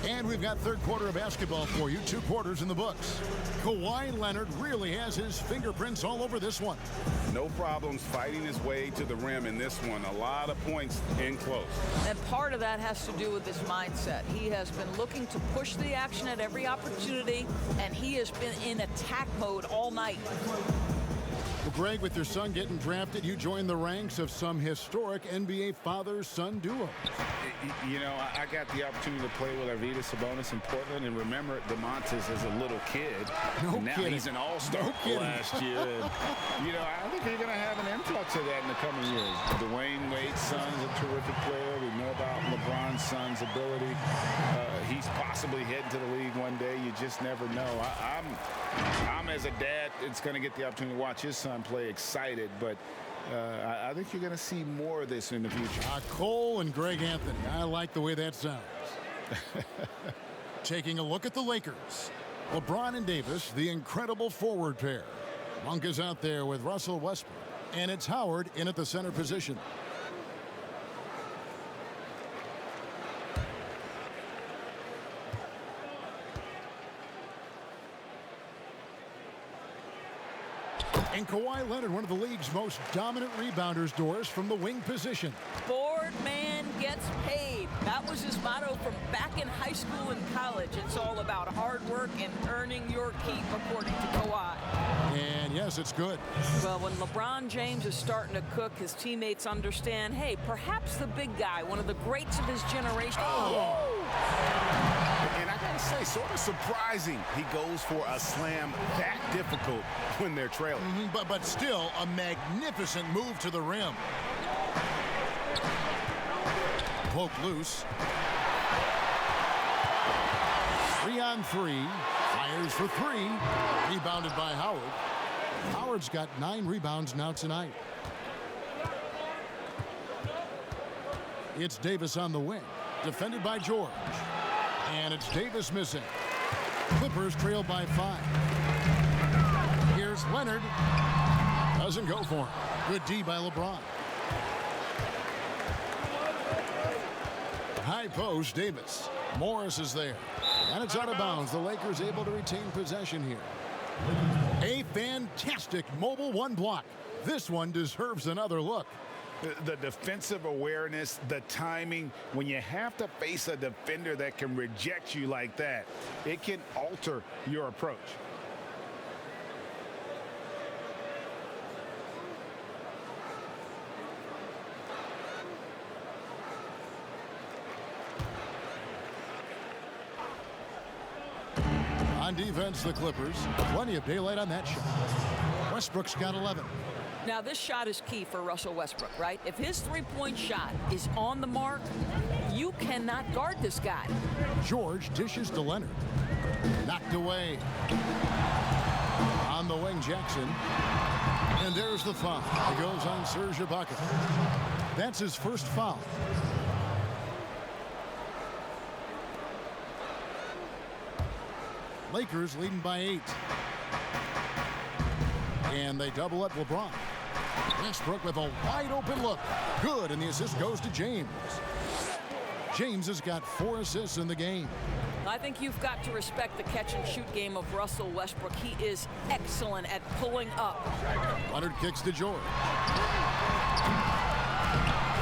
And we've got third quarter of basketball for you. 2 quarters in the books. Kawhi Leonard really has his fingerprints all over this one. No problems fighting his way to the rim in this one. A lot of points in close. And part of that has to do with his mindset. He has been looking to push the action at every opportunity, and he has been in attack mode all night. Well, Greg, with your son getting drafted, you joined the ranks of some historic NBA father-son duos. You know, I got the opportunity to play with Arvydas Sabonis in Portland, and remember Domantas as a little kid. Now kidding. he's an all-star last year. And, you know, I think you're going to have an influx of that in the coming years. Dwayne Wade's son's a terrific player. We know about LeBron's son's ability. He's possibly heading to the league one day. You just never know. I'm as a dad, it's going to get the opportunity to watch his son play excited, but I think you're going to see more of this in the future. Cole and Greg Anthony. I like the way that sounds. Taking a look at the Lakers. LeBron and Davis, the incredible forward pair. Monk is out there with Russell Westbrook. And it's Howard in at the center position. And Kawhi Leonard, one of the league's most dominant rebounders, Doris, from the wing position. Board man gets paid. That was his motto from back in high school and college. It's all about hard work and earning your keep, according to Kawhi. And yes, it's good. Well, when LeBron James is starting to cook, his teammates understand, hey, perhaps the big guy, one of the greats of his generation. And I gotta say, sort of surprising he goes for a slam that difficult when they're trailing. But still a magnificent move to the rim. Poke loose. 3-on-3. Fires for 3. Rebounded by Howard. Howard's got 9 rebounds now tonight. It's Davis on the wing. Defended by George. And it's Davis missing. Clippers trail by 5. Here's Leonard. Doesn't go for him. Good D by LeBron. High post, Davis. Morris is there. And it's out of bounds. The Lakers able to retain possession here. A fantastic mobile 1 block. This one deserves another look. The defensive awareness, the timing, when you have to face a defender that can reject you like that, it can alter your approach. On defense, the Clippers. Plenty of daylight on that shot. Westbrook's got 11. Now, this shot is key for Russell Westbrook, right? If his three-point shot is on the mark, you cannot guard this guy. George dishes to Leonard. Knocked away. On the wing, Jackson. And there's the foul. It goes on Serge Ibaka. That's his first foul. Lakers leading by 8. And they double up LeBron. Westbrook with a wide open look. Good, and the assist goes to James. James has got 4 assists in the game. I think you've got to respect the catch-and-shoot game of Russell Westbrook. He is excellent at pulling up. Leonard kicks to George.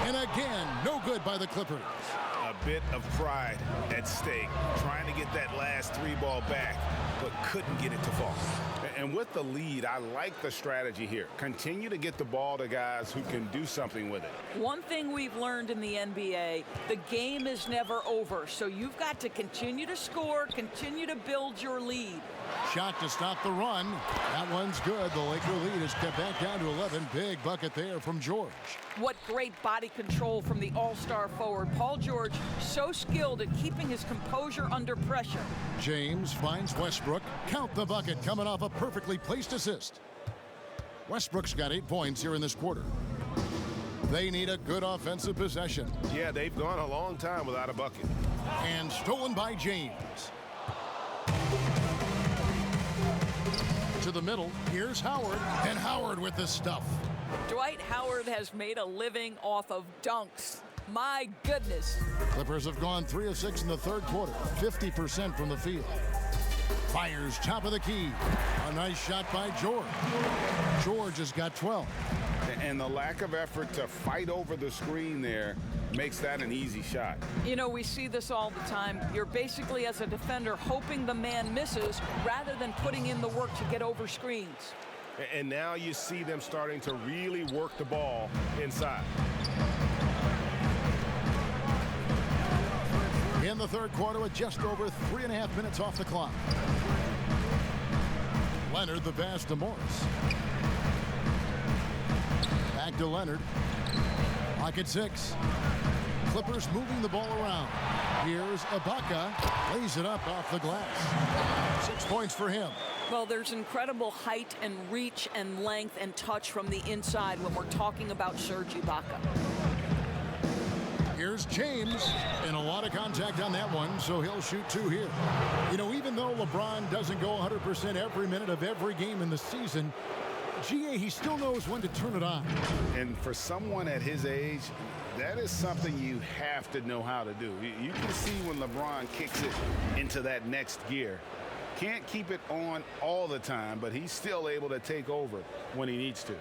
And again, no good by the Clippers. A bit of pride at stake, trying to get that last three ball back, but couldn't get it to fall. And with the lead, I like the strategy here. Continue to get the ball to guys who can do something with it. One thing we've learned in the NBA, the game is never over. So you've got to continue to score, continue to build your lead. Shot to stop the run. That one's good. The Laker lead is kept back down to 11. Big bucket there from George. What great body control from the all-star forward. Paul George, so skilled at keeping his composure under pressure. James finds Westbrook. Count the bucket coming off a perfectly placed assist. Westbrook's got 8 points here in this quarter. They need a good offensive possession. Yeah, they've gone a long time without a bucket. And stolen by James. To the middle, here's Howard, and Howard with the stuff. Dwight Howard has made a living off of dunks. My goodness. Clippers have gone 3 of 6 in the third quarter, 50% from the field. Fires top of the key. A nice shot by George. George has got 12. And the lack of effort to fight over the screen there makes that an easy shot. You know, we see this all the time. You're basically, as a defender, hoping the man misses rather than putting in the work to get over screens. And now you see them starting to really work the ball inside. In the third quarter with just over 3.5 minutes off the clock. Leonard the pass to Morris. Back to Leonard. Clock at 6. Clippers moving the ball around. Here's Ibaka. Lays it up off the glass. 6 points for him. Well, there's incredible height and reach and length and touch from the inside when we're talking about Serge Ibaka. Here's James, and a lot of contact on that one, so he'll shoot 2 here. You know, even though LeBron doesn't go 100% every minute of every game in the season, GA, he still knows when to turn it on. And for someone at his age, that is something you have to know how to do. You can see when LeBron kicks it into that next gear. Can't keep it on all the time, but he's still able to take over when he needs to.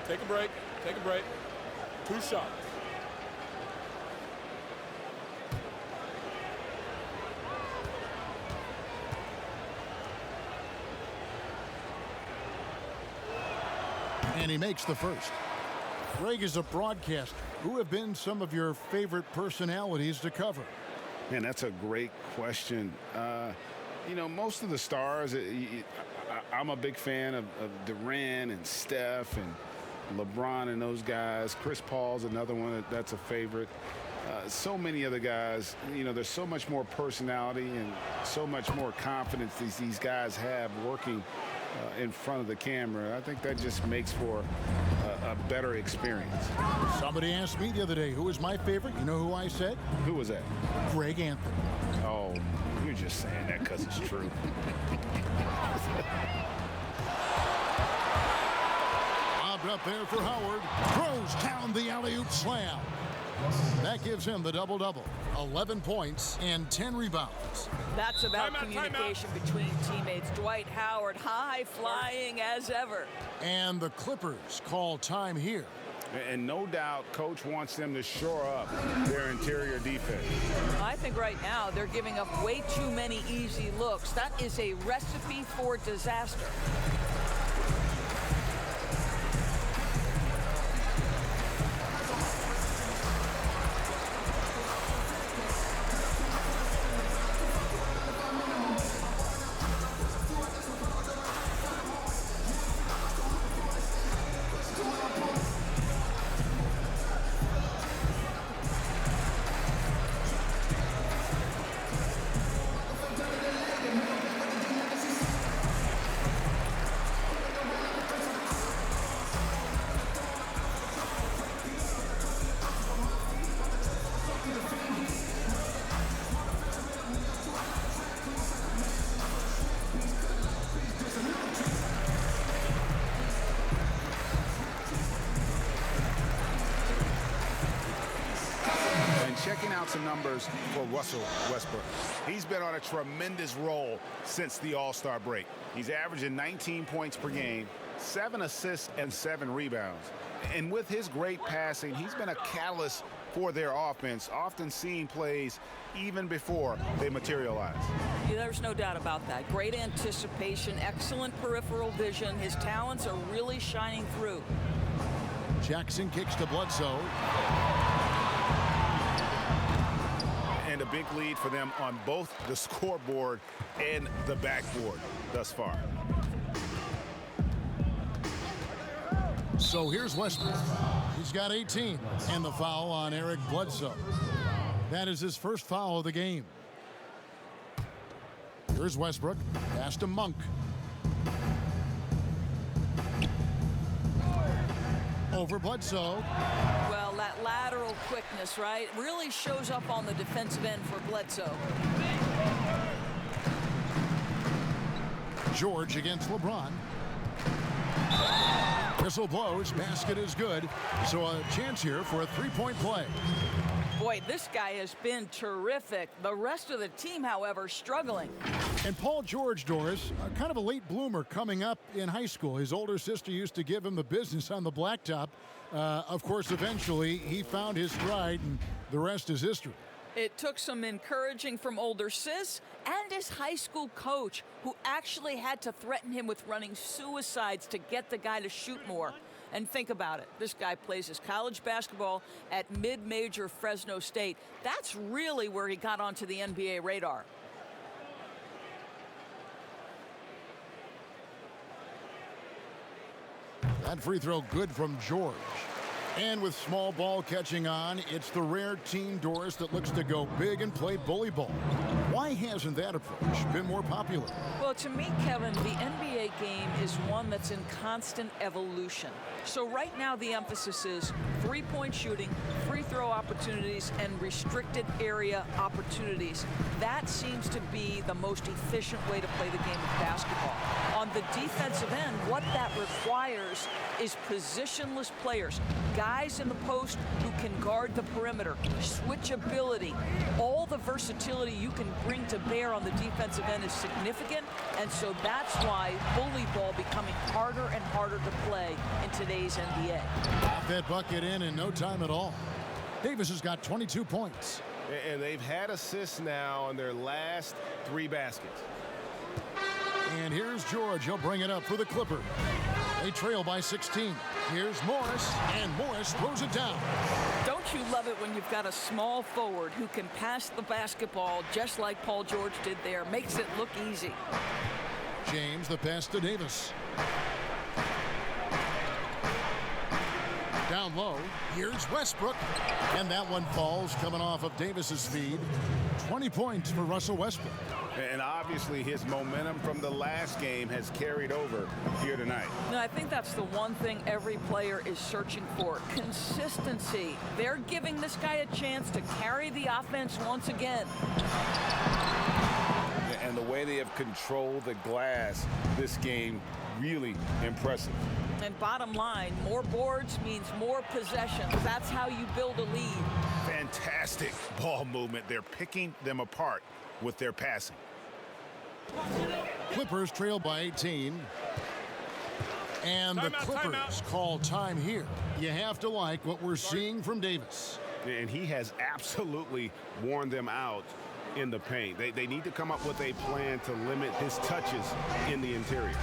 Take a break. Take a break. 2 shots. And he makes the first. Greg, is a broadcaster, who have been some of your favorite personalities to cover? Man, that's a great question. You know, most of the stars, I'm a big fan of Durant and Steph and LeBron and those guys. Chris Paul's another one that's a favorite. So many other guys, you know, there's so much more personality and so much more confidence these guys have working in front of the camera. I think that just makes for a better experience. Somebody asked me the other day, who was my favorite? You know who I said? Who was that? Greg Anthony. Oh, you're just saying that because it's true. Lobbed up there for Howard. Throws down the alley-oop slam. That gives him the double-double. 11 points and 10 rebounds. That's about communication between teammates. Dwight Howard, high-flying as ever. And the Clippers call time here. And no doubt, Coach wants them to shore up their interior defense. I think right now they're giving up way too many easy looks. That is a recipe for disaster. down some numbers for Russell Westbrook. He's been on a tremendous roll since the All-Star break. He's averaging 19 points per game, 7 assists and 7 rebounds. And with his great passing, he's been a catalyst for their offense, often seeing plays even before they materialize. Yeah, there's no doubt about that. Great anticipation, excellent peripheral vision. His talents are really shining through. Jackson kicks to Bledsoe. And a big lead for them on both the scoreboard and the backboard thus far. So here's Westbrook. He's got 18, and the foul on Eric Bledsoe. That is his first foul of the game. Here's Westbrook. Pass to Monk. Over Bledsoe. Well, that lateral quickness, right, really shows up on the defensive end for Bledsoe. George against LeBron. Whistle blows. Basket is good. So a chance here for a three-point play. Boy, this guy has been terrific. The rest of the team, however, struggling. And Paul George, Doris, kind of a late bloomer coming up in high school. His older sister used to give him the business on the blacktop. Of course, eventually, he found his stride, and the rest is history. It took some encouraging from older sis and his high school coach, who actually had to threaten him with running suicides to get the guy to shoot more. And think about it. This guy plays his college basketball at mid-major Fresno State. That's really where he got onto the NBA radar. That free throw good from George. And with small ball catching on, it's the rare team, Doris, that looks to go big and play bully ball. Why hasn't that approach been more popular? Well, to me, Kevin, the NBA game is one that's in constant evolution. So right now the emphasis is three-point shooting, free throw opportunities, and restricted area opportunities. That seems to be the most efficient way to play the game of basketball. On the defensive end, what that requires is positionless players, guys in the post who can guard the perimeter, switchability. All the versatility you can bring to bear on the defensive end is significant, and so that's why bully ball becoming harder and harder to play in today's NBA. Got that bucket in no time at all. Davis has got 22 points. And they've had assists now on their last 3 baskets. And here's George. He'll bring it up for the Clippers. They trail by 16. Here's Morris, and Morris throws it down. Don't you love it when you've got a small forward who can pass the basketball just like Paul George did there? Makes it look easy. James, the pass to Davis. Down low, here's Westbrook. And that one falls coming off of Davis's feed. 20 points for Russell Westbrook. And obviously his momentum from the last game has carried over here tonight. No, I think that's the one thing every player is searching for. Consistency. They're giving this guy a chance to carry the offense once again. And the way they have controlled the glass this game, really impressive. And bottom line, more boards means more possessions. That's how you build a lead. Fantastic ball movement. They're picking them apart with their passing. Clippers trail by 18. And the Clippers call time here. You have to like what we're seeing from Davis. And he has absolutely worn them out in the paint. They need to come up with a plan to limit his touches in the interior.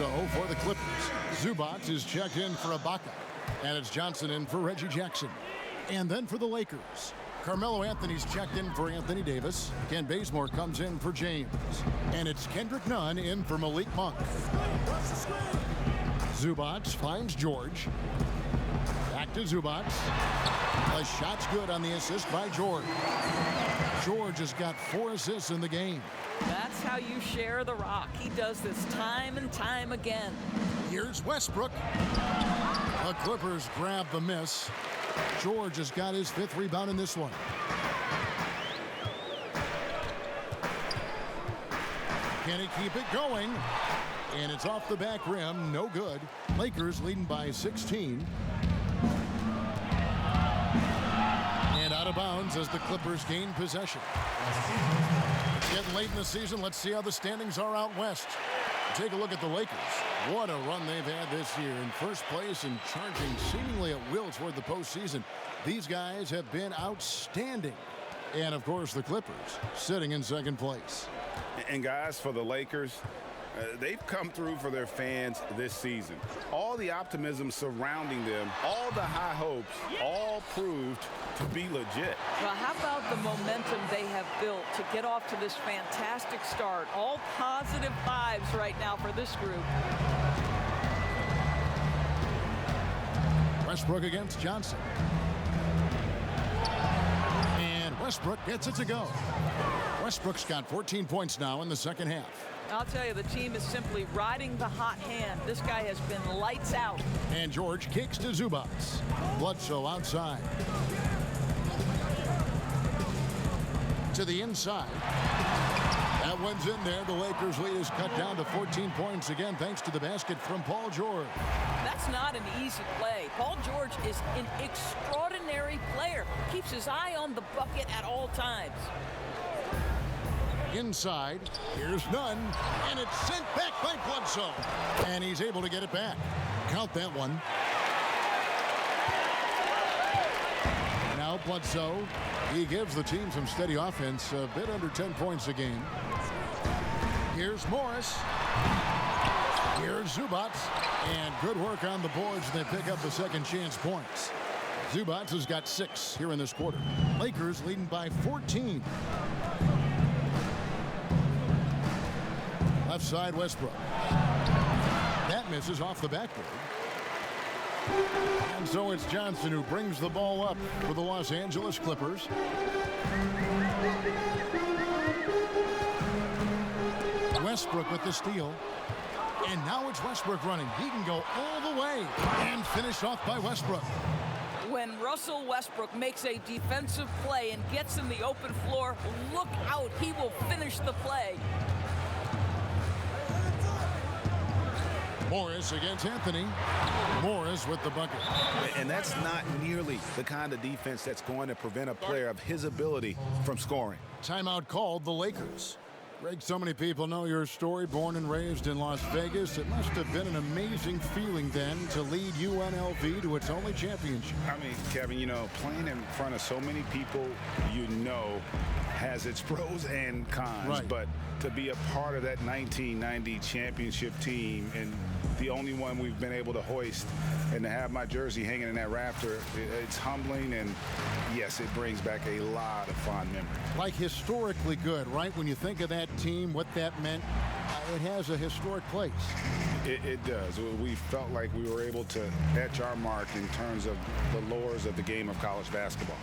So for the Clippers, Zubac is checked in for Ibaka. And it's Johnson in for Reggie Jackson. And then for the Lakers, Carmelo Anthony's checked in for Anthony Davis. Ken Bazemore comes in for James. And it's Kendrick Nunn in for Malik Monk. Zubac finds George. Back to Zubac. The shot's good on the assist by George. George has got 4 assists in the game. That's how you share the rock. He does this time and time again. Here's Westbrook. The Clippers grab the miss. George has got his 5th rebound in this one. Can he keep it going? And it's off the back rim. No good. Lakers leading by 16. And out of bounds as the Clippers gain possession. Getting late in the season. Let's see how the standings are out west. Take a look at the Lakers. What a run they've had this year. In first place and charging seemingly at will toward the postseason. These guys have been outstanding. And, of course, the Clippers sitting in second place. And, guys, for the Lakers, they've come through for their fans this season. All the optimism surrounding them, all the high hopes, all proved to be legit. Well, how about the momentum they have built to get off to this fantastic start? All positive vibes right now for this group. Westbrook against Johnson. And Westbrook gets it to go. Westbrook's got 14 points now in the second half. I'll tell you, the team is simply riding the hot hand. This guy has been lights out. And George kicks to Zubac. Bledsoe outside. To the inside. That one's in there. The Lakers lead is cut down to 14 points again thanks to the basket from Paul George. That's not an easy play. Paul George is an extraordinary player. Keeps his eye on the bucket at all times. Inside, here's Nunn, and it's sent back by Bledsoe. And he's able to get it back. Count that one. Now Bledsoe, he gives the team some steady offense, a bit under 10 points a game. Here's Morris. Here's Zubac. And good work on the boards. They pick up the second chance points. Zubac has got 6 here in this quarter. Lakers leading by 14. Left side, Westbrook. That misses off the backboard. And so it's Johnson who brings the ball up for the Los Angeles Clippers. Westbrook with the steal. And now it's Westbrook running. He can go all the way. And finished off by Westbrook. When Russell Westbrook makes a defensive play and gets in the open floor, look out. He will finish the play. Morris against Anthony. Morris with the bucket. And that's not nearly the kind of defense that's going to prevent a player of his ability from scoring. Timeout called the Lakers. Greg, so many people know your story. Born and raised in Las Vegas. It must have been an amazing feeling then to lead UNLV to its only championship. I mean, Kevin, you know, playing in front of so many people you know has its pros and cons. Right. But to be a part of that 1990 championship team and the only one we've been able to hoist and to have my jersey hanging in that rafter, it's humbling, and yes, it brings back a lot of fond memories. Like historically good, right? When you think of that team, what that meant, it has a historic place. It does. We felt like we were able to etch our mark in terms of the lores of the game of college basketball.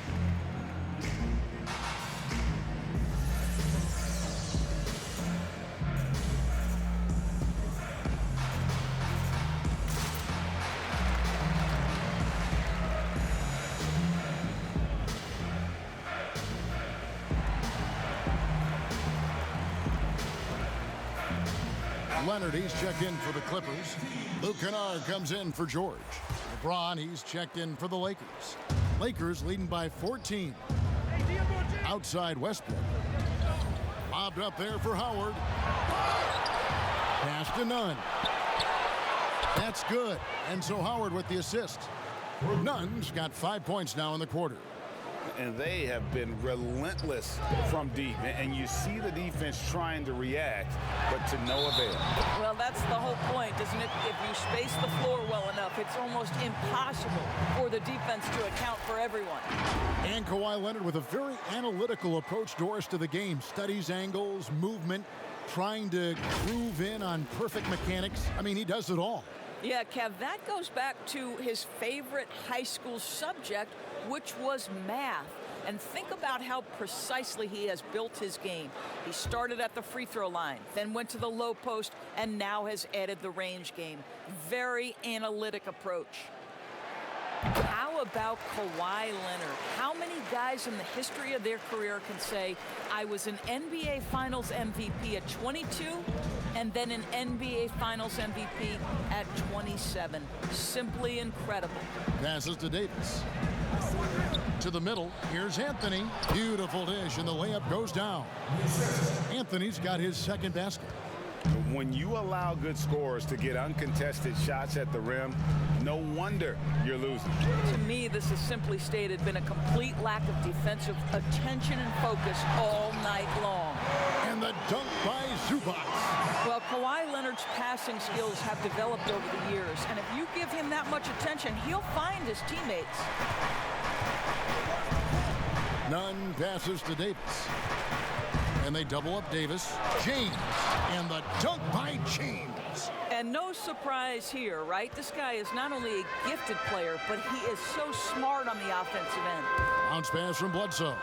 Leonard, he's checked in for the Clippers. Luke Kennard comes in for George. LeBron, he's checked in for the Lakers. Lakers leading by 14. Outside Westbrook. Lobbed up there for Howard. Pass to Nunn. That's good. And so Howard with the assist. Nunn's got 5 points now in the quarter. And they have been relentless from deep. And you see the defense trying to react, but to no avail. Well, that's the whole point, isn't it? If you space the floor well enough, it's almost impossible for the defense to account for everyone. And Kawhi Leonard with a very analytical approach, Doris, to the game. Studies angles, movement, trying to groove in on perfect mechanics. I mean, he does it all. Yeah, Kev, that goes back to his favorite high school subject, which was math. And think about how precisely he has built his game. He started at the free throw line, then went to the low post, and now has added the range game. Very analytic approach. How about Kawhi Leonard? How many guys in the history of their career can say, I was an NBA Finals MVP at 22 and then an NBA Finals MVP at 27? Simply incredible. Passes to Davis. To the middle, here's Anthony. Beautiful dish, and the layup goes down. Anthony's got his second basket. When you allow good scorers to get uncontested shots at the rim, no wonder you're losing. To me, this is simply stated been a complete lack of defensive attention and focus all night long. And the dunk by Zubac. Well, Kawhi Leonard's passing skills have developed over the years, and if you give him that much attention, he'll find his teammates. Nunn passes to Davis. And they double up Davis. James. And the dunk by James. And no surprise here, right? This guy is not only a gifted player, but he is so smart on the offensive end. Bounce pass from Bledsoe.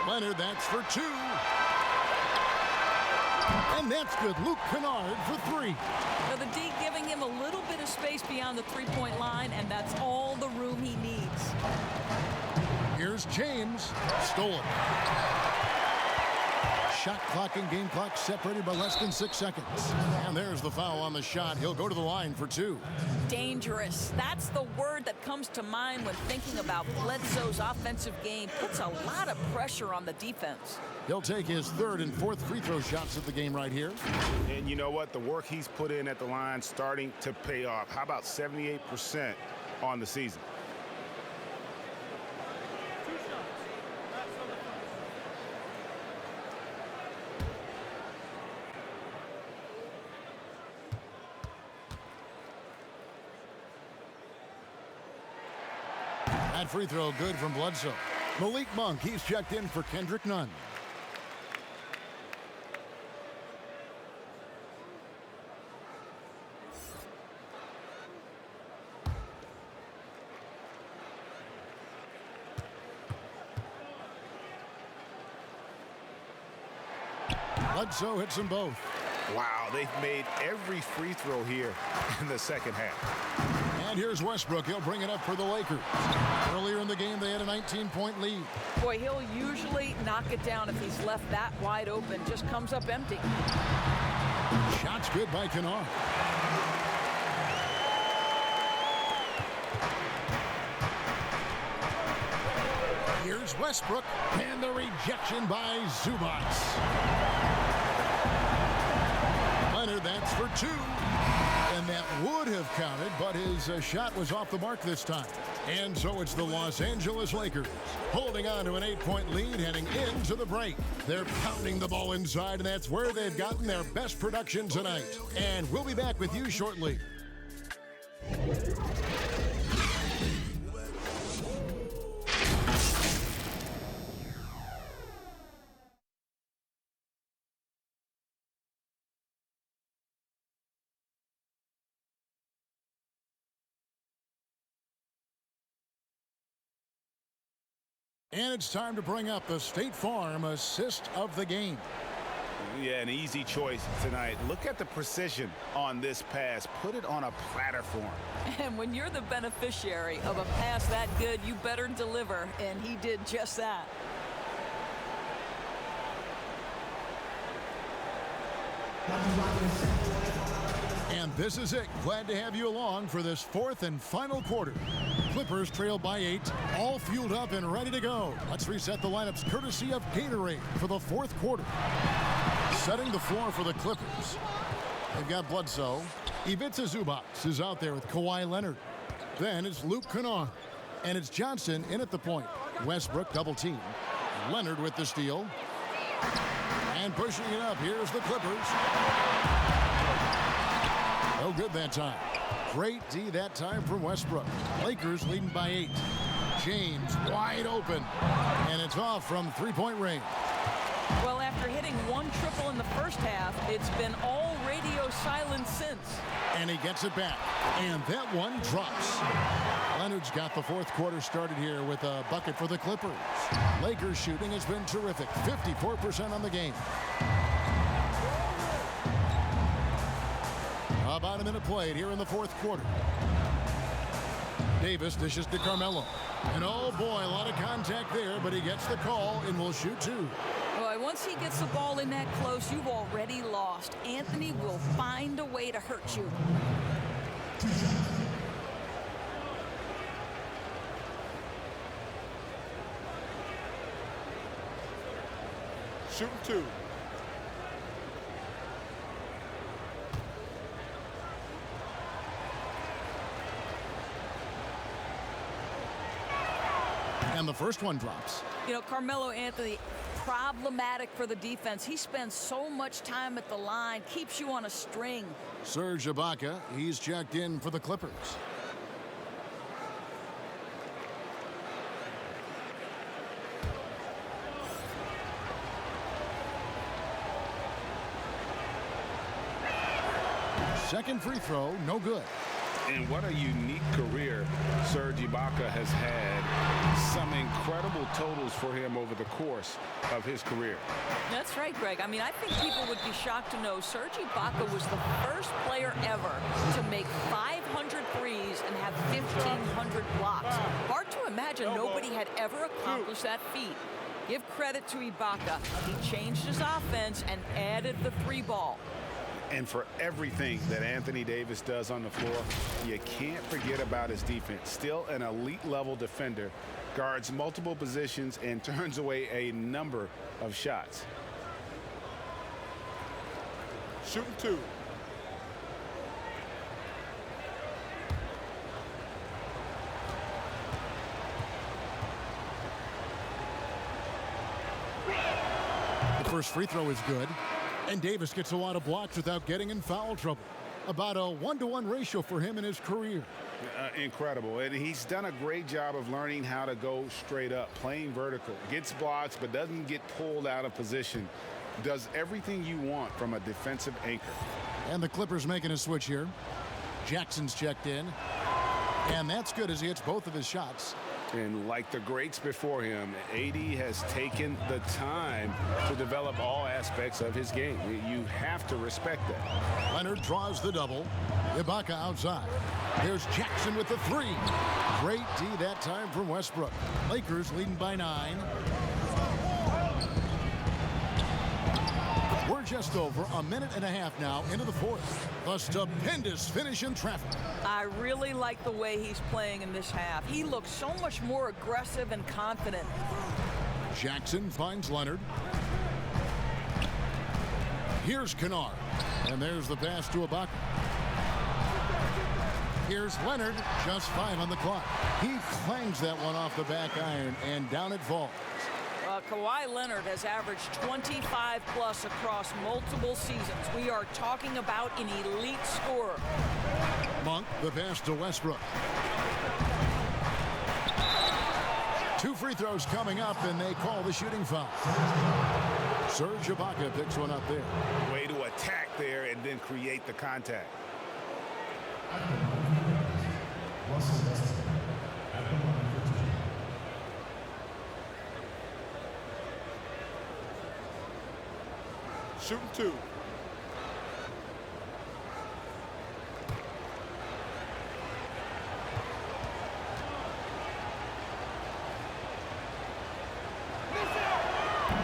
Leonard, that's for two. And that's good. Luke Kennard for three. So the D giving him a little bit of space beyond the three-point line, and that's all the room he needs. Here's James. Stolen. Shot clock and game clock separated by less than 6 seconds. And there's the foul on the shot. He'll go to the line for two. Dangerous. That's the word that comes to mind when thinking about Bledsoe's offensive game. Puts a lot of pressure on the defense. He'll take his third and fourth free throw shots at the game right here. And you know what? The work he's put in at the line starting to pay off. How about 78% on the season? That free throw good from Bledsoe. Malik Monk, he's checked in for Kendrick Nunn. Bledsoe hits them both. Wow, they've made every free throw here in the second half. And here's Westbrook. He'll bring it up for the Lakers. Earlier in the game, they had a 19-point lead. Boy, he'll usually knock it down if he's left that wide open. Just comes up empty. Shots good by Kennard. Here's Westbrook. And the rejection by Zubac. Leonard, that's for two. And that would have counted, but his shot was off the mark this time. And so it's the Los Angeles Lakers holding on to an 8-point lead heading into the break. They're pounding the ball inside, and that's where they've gotten their best production tonight. And we'll be back with you shortly. And it's time to bring up the State Farm assist of the game. Yeah, an easy choice tonight. Look at the precision on this pass. Put it on a platter for him. And when you're the beneficiary of a pass that good, you better deliver. And he did just that. And this is it. Glad to have you along for this fourth and final quarter. Clippers trail by 8, all fueled up and ready to go. Let's reset the lineups courtesy of Gatorade for the fourth quarter. Setting the floor for the Clippers. They've got Bledsoe. Ivica Zubac is out there with Kawhi Leonard. Then it's Luke Kennard. And it's Johnson in at the point. Westbrook double team. Leonard with the steal. And pushing it up. Here's the Clippers. No good that time. Great D that time from Westbrook. Lakers leading by 8. James wide open. And it's off from three-point range. Well, after hitting one triple in the first half, it's been all radio silence since. And he gets it back. And that one drops. Leonard's got the fourth quarter started here with a bucket for the Clippers. Lakers shooting has been terrific. 54% on the game. About a minute played here in the fourth quarter. Davis dishes to Carmelo. And oh boy, a lot of contact there, but he gets the call and will shoot 2. Boy, once he gets the ball in that close, you've already lost. Anthony will find a way to hurt you. Shooting 2. And the first one drops. You know, Carmelo Anthony, problematic for the defense. He spends so much time at the line, keeps you on a string. Serge Ibaka, he's checked in for the Clippers. Second free throw, no good. And what a unique career Serge Ibaka has had. Some incredible totals for him over the course of his career. That's right, Greg. I mean, I think people would be shocked to know Serge Ibaka was the first player ever to make 500 threes and have 1,500 blocks. Hard to imagine nobody had ever accomplished that feat. Give credit to Ibaka. He changed his offense and added the 3-ball. And for everything that Anthony Davis does on the floor, you can't forget about his defense. Still an elite level defender, guards multiple positions and turns away a number of shots. Shooting 2. The first free throw is good. And Davis gets a lot of blocks without getting in foul trouble. About a 1-to-1 ratio for him in his career. Incredible. And he's done a great job of learning how to go straight up, playing vertical. Gets blocks, but doesn't get pulled out of position. Does everything you want from a defensive anchor. And the Clippers making a switch here. Jackson's checked in. And that's good as he hits both of his shots. And like the greats before him, AD has taken the time to develop all aspects of his game. You have to respect that. Leonard draws the double. Ibaka outside. There's Jackson with the 3. Great D that time from Westbrook. Lakers leading by 9. We're just over a minute and a half now into the fourth. A stupendous finish in traffic. I really like the way he's playing in this half. He looks so much more aggressive and confident. Jackson finds Leonard. Here's Kennard. And there's the pass to Ibaka. Here's Leonard, just 5 on the clock. He clangs that one off the back iron, and down it falls. Kawhi Leonard has averaged 25+ across multiple seasons. We are talking about an elite scorer. Monk, the pass to Westbrook. 2 free throws coming up, and they call the shooting foul. Serge Ibaka picks one up there. Way to attack there and then create the contact. Shooting 2.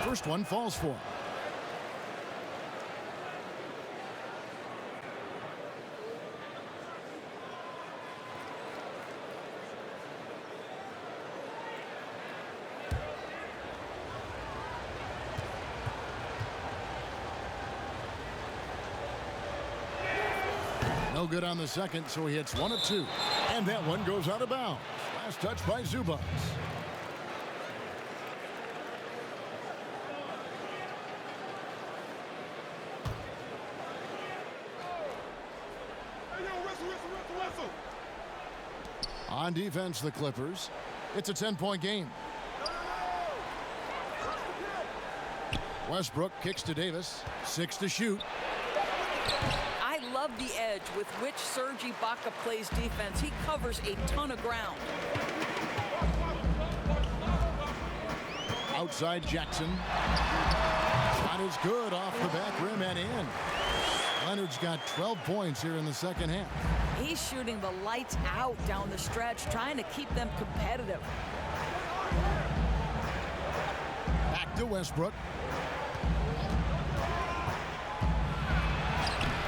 First one falls for him. No good on the second, so he hits 1 of 2. And that one goes out of bounds. Last touch by Zubac. On defense, the Clippers. It's a 10-point game. Westbrook kicks to Davis. 6 to shoot. I love the edge with which Serge Ibaka plays defense. He covers a ton of ground. Outside Jackson. Shot is good off the back rim and in. Leonard's got 12 points here in the second half. He's shooting the lights out down the stretch, trying to keep them competitive. Back to Westbrook.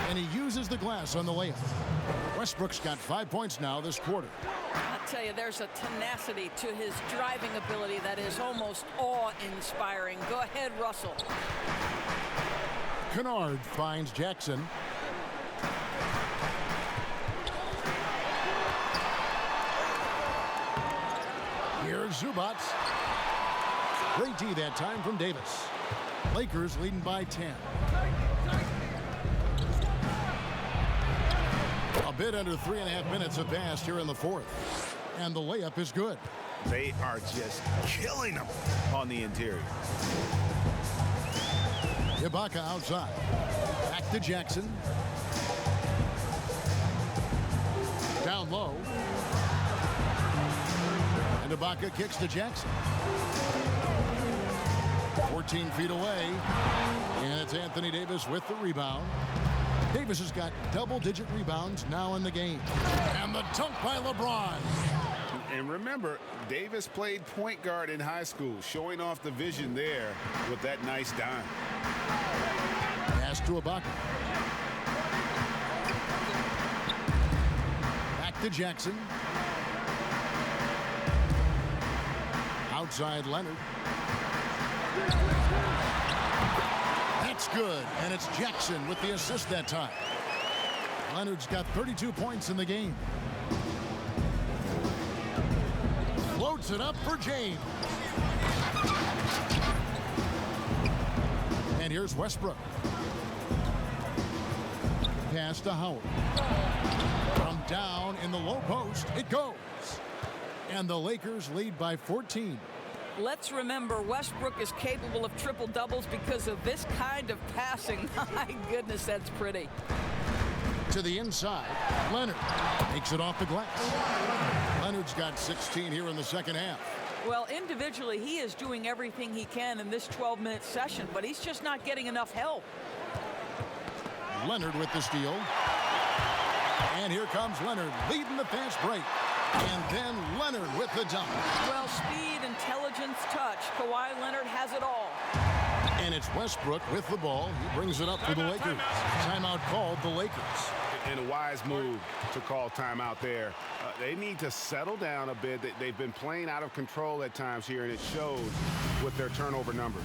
And he uses the glass on the layup. Westbrook's got 5 points now this quarter. I'll tell you, there's a tenacity to his driving ability that is almost awe-inspiring. Go ahead, Russell. Kennard finds Jackson. Here's Zubac. Great D that time from Davis. Lakers leading by 10. A bit under 3.5 minutes have passed here in the fourth. And the layup is good. They are just killing them on the interior. Ibaka outside. Back to Jackson. Down low. And Ibaka kicks to Jackson. 14 feet away. And it's Anthony Davis with the rebound. Davis has got double-digit rebounds now in the game. And the dunk by LeBron. And remember, Davis played point guard in high school, showing off the vision there with that nice dime. Pass to Ibaka. Back to Jackson. Outside Leonard. That's good, and it's Jackson with the assist that time. Leonard's got 32 points in the game. Floats it up for James. And here's Westbrook. Pass to Howard. From down in the low post, it goes. And the Lakers lead by 14. Let's remember, Westbrook is capable of triple-doubles because of this kind of passing. My goodness, that's pretty. To the inside, Leonard takes it off the glass. Leonard's got 16 here in the second half. Well, individually, he is doing everything he can in this 12-minute session, but he's just not getting enough help. Leonard with the steal. And here comes Leonard leading the fast break. And then Leonard with the dunk. Well, speed, intelligence, touch. Kawhi Leonard has it all. And it's Westbrook with the ball. He brings it up for the Lakers. Timeout called the Lakers. And a wise move to call timeout there. They need to settle down a bit. They've been playing out of control at times here, and it shows with their turnover numbers.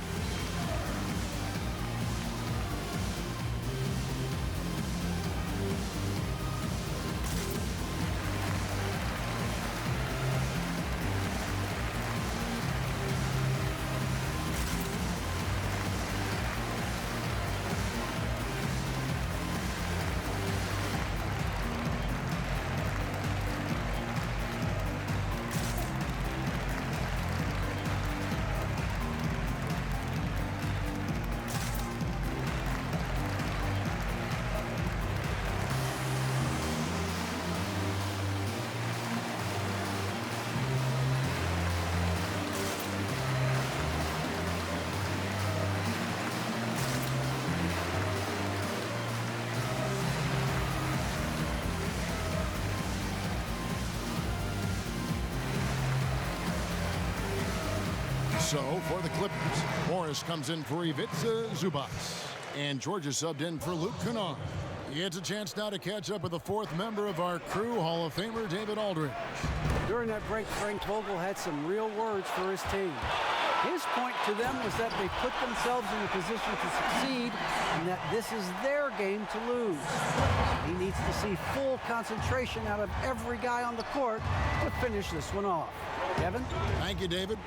So for the Clippers, Morris comes in for Ivica Zubac. And Georgia subbed in for Luke Kennard. It's a chance now to catch up with the fourth member of our crew, Hall of Famer David Aldridge. During that break, Frank Vogel had some real words for his team. His point to them was that they put themselves in a position to succeed and that this is their game to lose. He needs to see full concentration out of every guy on the court to finish this one off. Kevin? Thank you, David.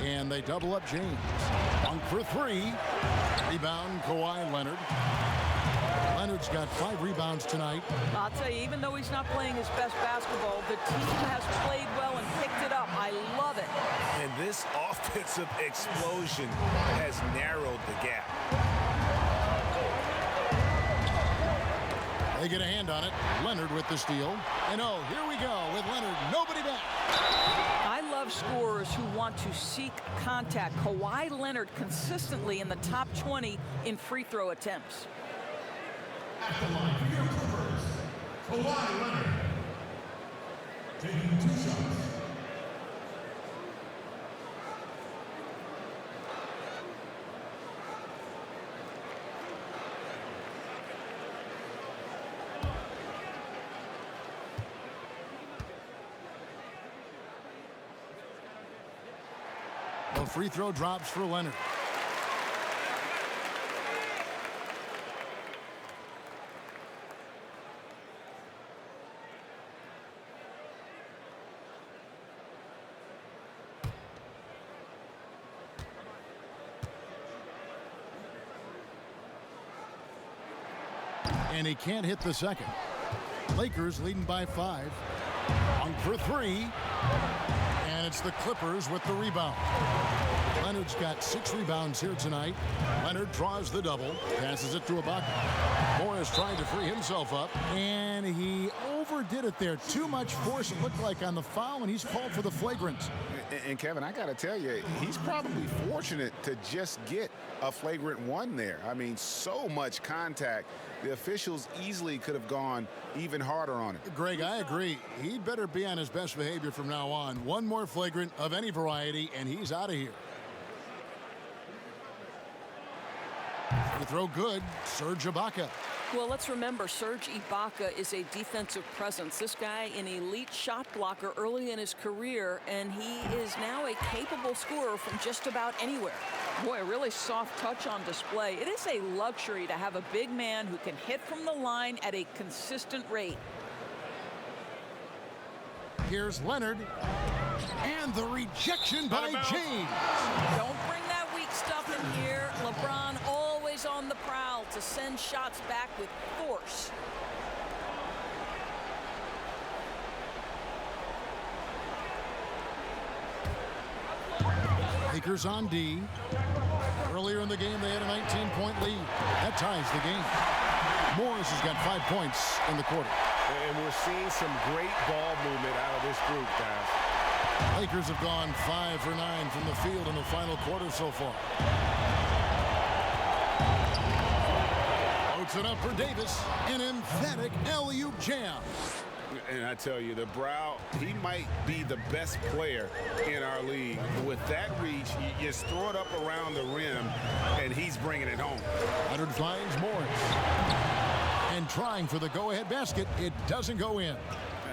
And they double up James. Dunk for three. Rebound, Kawhi Leonard. Leonard's got 5 rebounds tonight. I'll tell you, even though he's not playing his best basketball, the team has played well and picked it up. I love it. And this offensive explosion has narrowed the gap. They get a hand on it. Leonard with the steal. And oh, here we go with Leonard. Nobody back. I love scorers who want to seek contact. Kawhi Leonard consistently in the top 20 in free throw attempts. At the line for your Clippers, Kawhi Leonard. Taking 2 shots. The free throw drops for Leonard. And he can't hit the second. Lakers leading by 5. On for 3. And it's the Clippers with the rebound. Leonard's got 6 rebounds here tonight. Leonard draws the double, passes it to Ibaka. Morris tried to free himself up, and he overdid it there. Too much force, it looked like, on the foul, and he's called for the flagrant. And Kevin, I got to tell you, he's probably fortunate to just get a flagrant 1 there. I mean, so much contact. The officials easily could have gone even harder on him. Greg, I agree. He'd better be on his best behavior from now on. 1 more flagrant of any variety, and he's out of here. Free throw good. Serge Ibaka. Well, let's remember, Serge Ibaka is a defensive presence. This guy, an elite shot blocker early in his career, and he is now a capable scorer from just about anywhere. Boy, a really soft touch on display. It is a luxury to have a big man who can hit from the line at a consistent rate. Here's Leonard. And the rejection by James. Don't bring that weak stuff in here. LeBron always on the prowl to send shots back with force. Lakers on D. Earlier in the game, they had a 19-point lead. That ties the game. Morris has got 5 points in the quarter. And we're seeing some great ball movement out of this group, guys. Lakers have gone 5 for 9 from the field in the final quarter so far. Floats it up for Davis. An emphatic alley-oop jam. And I tell you, the Brow, he might be the best player in our league. With that reach, you just throw it up around the rim, and he's bringing it home. Leonard finds Morris. And trying for the go-ahead basket, it doesn't go in.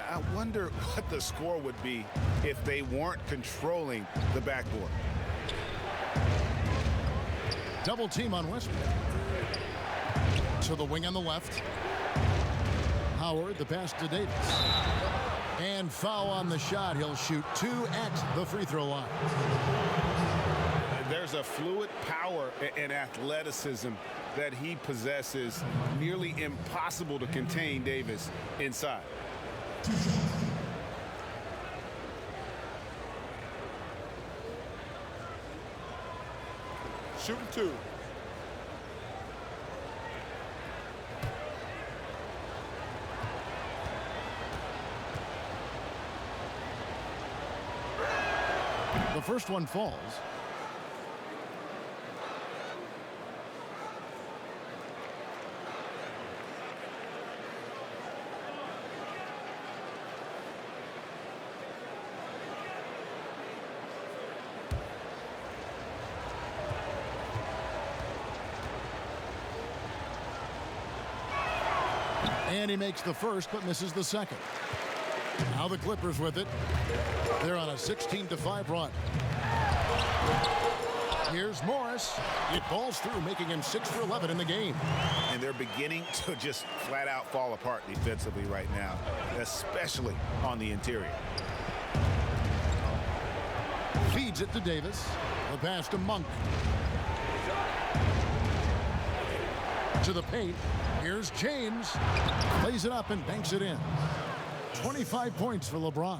I wonder what the score would be if they weren't controlling the backboard. Double team on Westbrook. To the wing on the left. Howard, the pass to Davis. And foul on the shot. He'll shoot 2 at the free throw line. There's a fluid power and athleticism that he possesses. Nearly impossible to contain Davis inside. Shooting 2. The first one falls. And he makes the first, but misses the second. Now the Clippers with it. They're on a 16-5 run. Here's Morris. It balls through, making him 6 for 11 in the game. And they're beginning to just flat out fall apart defensively right now, especially on the interior. Feeds it to Davis. The pass to Monk. To the paint. Here's James. Plays it up and banks it in. 25 points for LeBron.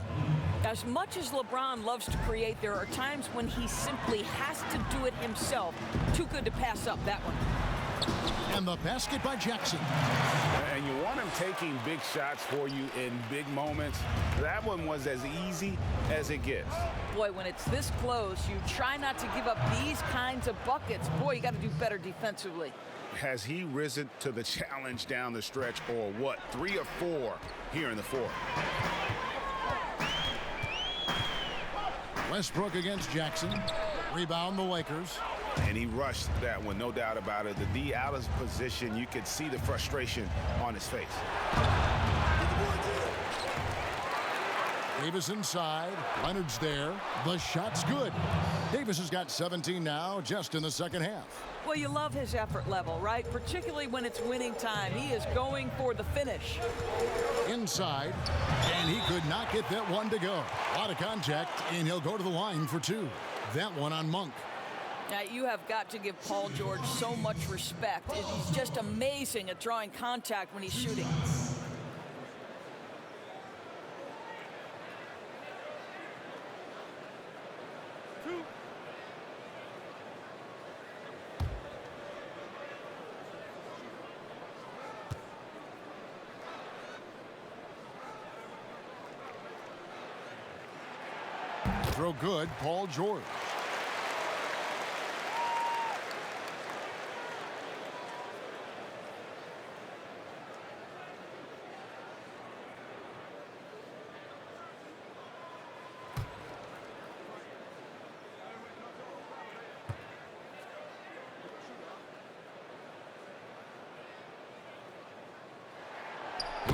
As much as LeBron loves to create, there are times when he simply has to do it himself. Too good to pass up that one. And the basket by Jackson. And you want him taking big shots for you in big moments. That one was as easy as it gets. Boy, when it's this close, you try not to give up these kinds of buckets. Boy, you got to do better defensively. Has he risen to the challenge down the stretch, or what? 3 or 4 here in the fourth. Westbrook against Jackson. Rebound the Lakers. And he rushed that one, no doubt about it. The D out of position, you could see the frustration on his face. Davis inside. Leonard's there. The shot's good. Davis has got 17 now, just in the second half. Well, you love his effort level, right? Particularly when it's winning time. He is going for the finish. Inside, and he could not get that one to go. A lot of contact, and he'll go to the line for 2. That one on Monk. Now, you have got to give Paul George so much respect. He's just amazing at drawing contact when he's shooting. Throw good, Paul George.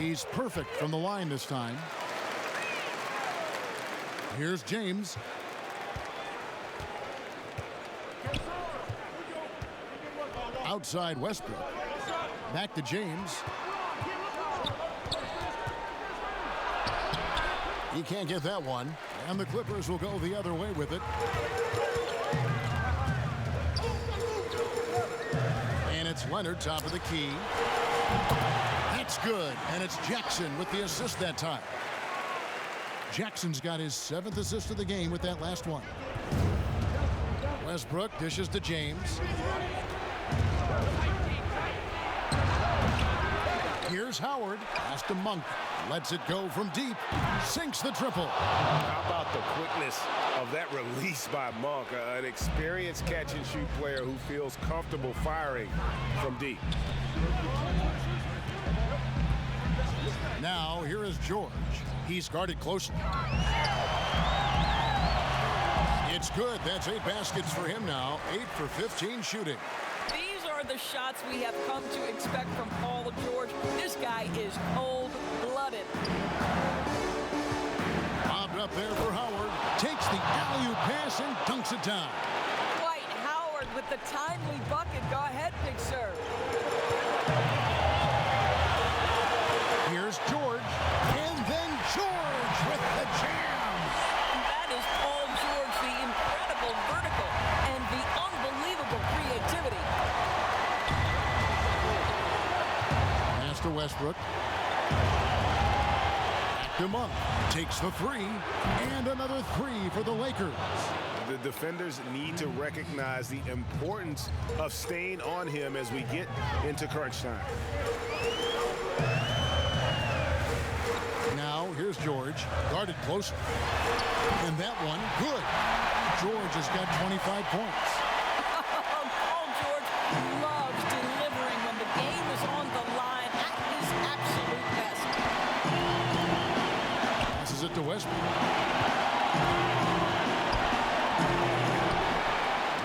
He's perfect from the line this time. Here's James. Outside Westbrook. Back to James. He can't get that one. And the Clippers will go the other way with it. And it's Leonard, top of the key. That's good. And it's Jackson with the assist that time. Jackson's got his 7th assist of the game with that last one. Westbrook dishes to James. Here's Howard. Pass to Monk. Lets it go from deep. Sinks the triple. How about the quickness of that release by Monk? An experienced catch-and-shoot player who feels comfortable firing from deep. Now, here is George. He's guarded closely. It's good. That's 8 baskets for him now. 8 for 15 shooting. These are the shots we have come to expect from Paul George. This guy is cold-blooded. Bobbed up there for Howard. Takes the alley-oop pass and dunks it down. Dwight Howard with the timely bucket. Go ahead, Big Sir. Here's George. And then George with the jam. That is Paul George, the incredible vertical and the unbelievable creativity. Pass to Westbrook. Back to Monk. Takes the 3. And another 3 for the Lakers. The defenders need to recognize the importance of staying on him as we get into crunch time. Now, here's George. Guarded closely. And that one, good. George has got 25 points. Paul George loves delivering when the game is on the line at his absolute best. Passes it to Westbrook.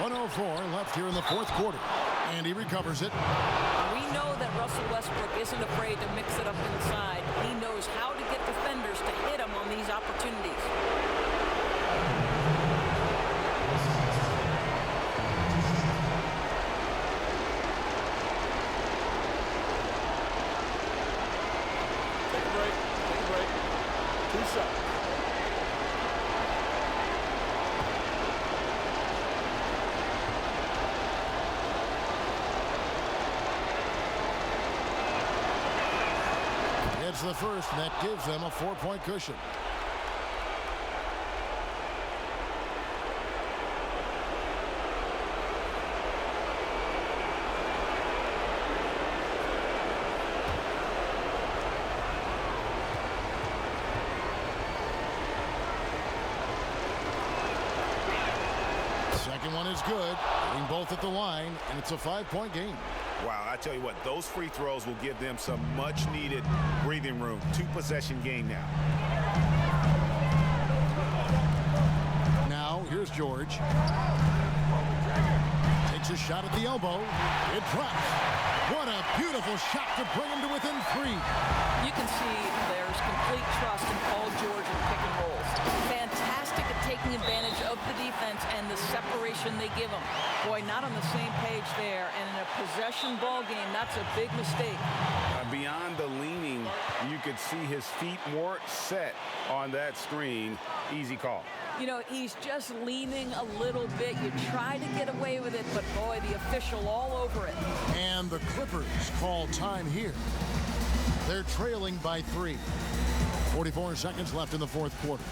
1:04 left here in the fourth quarter. And he recovers it. We know that Russell Westbrook isn't afraid to mix it up inside. He knows how to get defenders to hit him on these opportunities. Take a break. Take a break. 2 shots. gets the first, and that gives them a 4-point cushion. Second one is good. Hitting both at the line, and it's a 5-point game. Wow, I tell you what, those free throws will give them some much-needed breathing room. 2-possession game now. Now, here's George. Takes a shot at the elbow. It drops. What a beautiful shot to bring him to within 3. You can see there's complete trust in Paul George in pick and rolls. Fantastic at taking advantage of the defense and the separation they give him. Boy, not on the same page there. And in a possession ball game, that's a big mistake. Beyond the leaning, you could see his feet weren't set on that screen. Easy call. You know, he's just leaning a little bit. You try to get away with it, but boy, the official all over it. And the Clippers call time here. They're trailing by 3. 44 seconds left in the fourth quarter.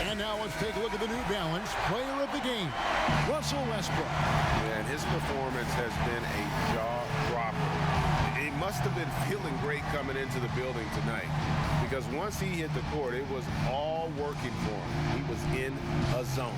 And now let's take a look at the New Balance player of the game, Russell Westbrook. And his performance has been a jaw-dropper. He must have been feeling great coming into the building tonight, because once he hit the court, it was all working for him. He was in a zone.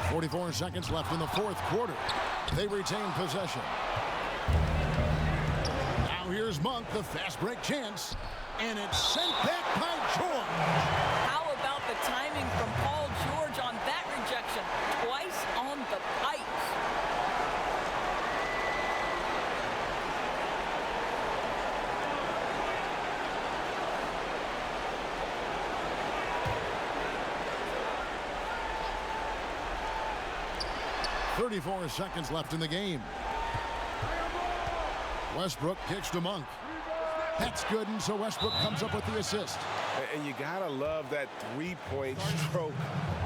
.44 seconds left in the fourth quarter. They retain possession. Now here's Monk, the fast break chance. And it's sent back by George. How about the timing from Paul George on that rejection? Twice on the pipes. .34 seconds left in the game. Westbrook kicks to Monk. That's good, and so Westbrook comes up with the assist. And you gotta love that three-point stroke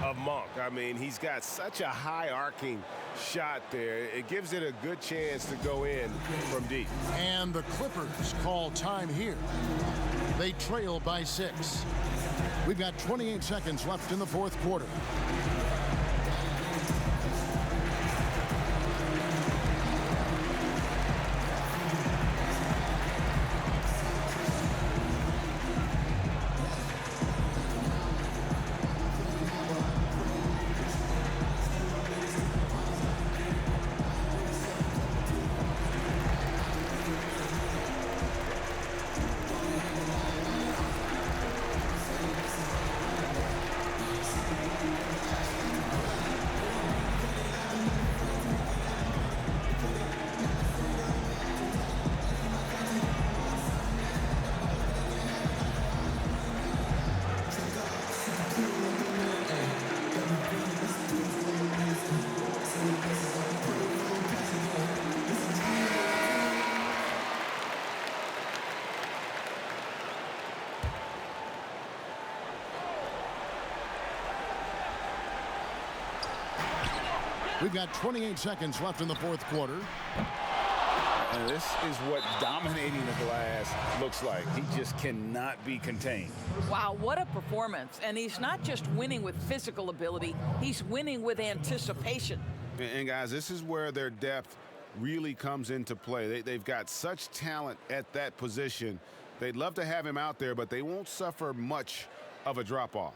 of Monk. I mean, he's got such a high arcing shot there. It gives it a good chance to go in from deep. And the Clippers call time here. They trail by 6. We've got 28 seconds left in the fourth quarter. We've got 28 seconds left in the fourth quarter. And this is what dominating the glass looks like. He just cannot be contained. Wow, what a performance. And he's not just winning with physical ability, he's winning with anticipation. And guys, this is where their depth really comes into play. They've got such talent at that position. They'd love to have him out there, but they won't suffer much of a drop-off.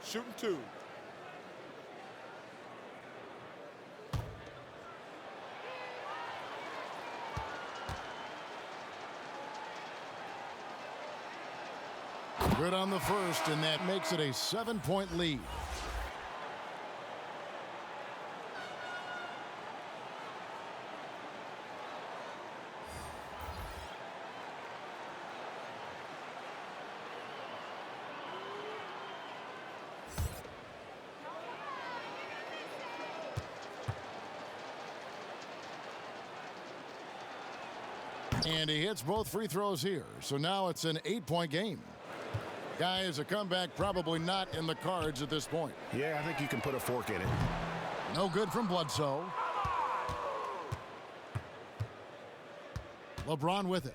Shooting 2. Good on the first, and that makes it a 7-point lead. And he hits both free throws here. So now it's an 8-point game. Guys, a comeback probably not in the cards at this point. Yeah, I think you can put a fork in it. No good from Bledsoe. LeBron with it.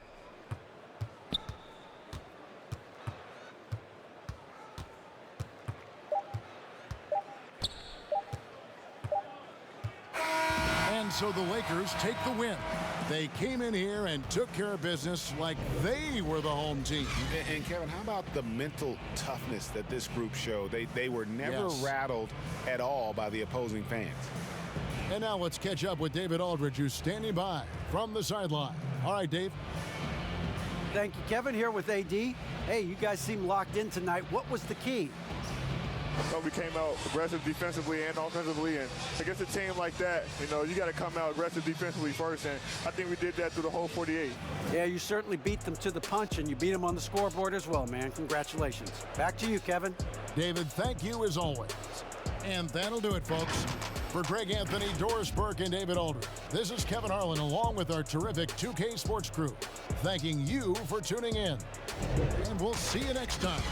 And so the Lakers take the win. They came in here and took care of business like they were the home team. And Kevin, how about the mental toughness that this group showed? They were never rattled at all by the opposing fans. And now let's catch up with David Aldridge, who's standing by from the sideline. All right, Dave. Thank you, Kevin. Here with AD. Hey, you guys seem locked in tonight. What was the key? We came out aggressive defensively and offensively, and against a team like that, you got to come out aggressive defensively first, and I think we did that through the whole 48. Yeah, you certainly beat them to the punch, and you beat them on the scoreboard as well, man. Congratulations. Back to you, Kevin. David, thank you as always. And that'll do it, folks. For Greg Anthony, Doris Burke, and David Aldridge, this is Kevin Harlan along with our terrific 2K Sports crew, thanking you for tuning in. And we'll see you next time.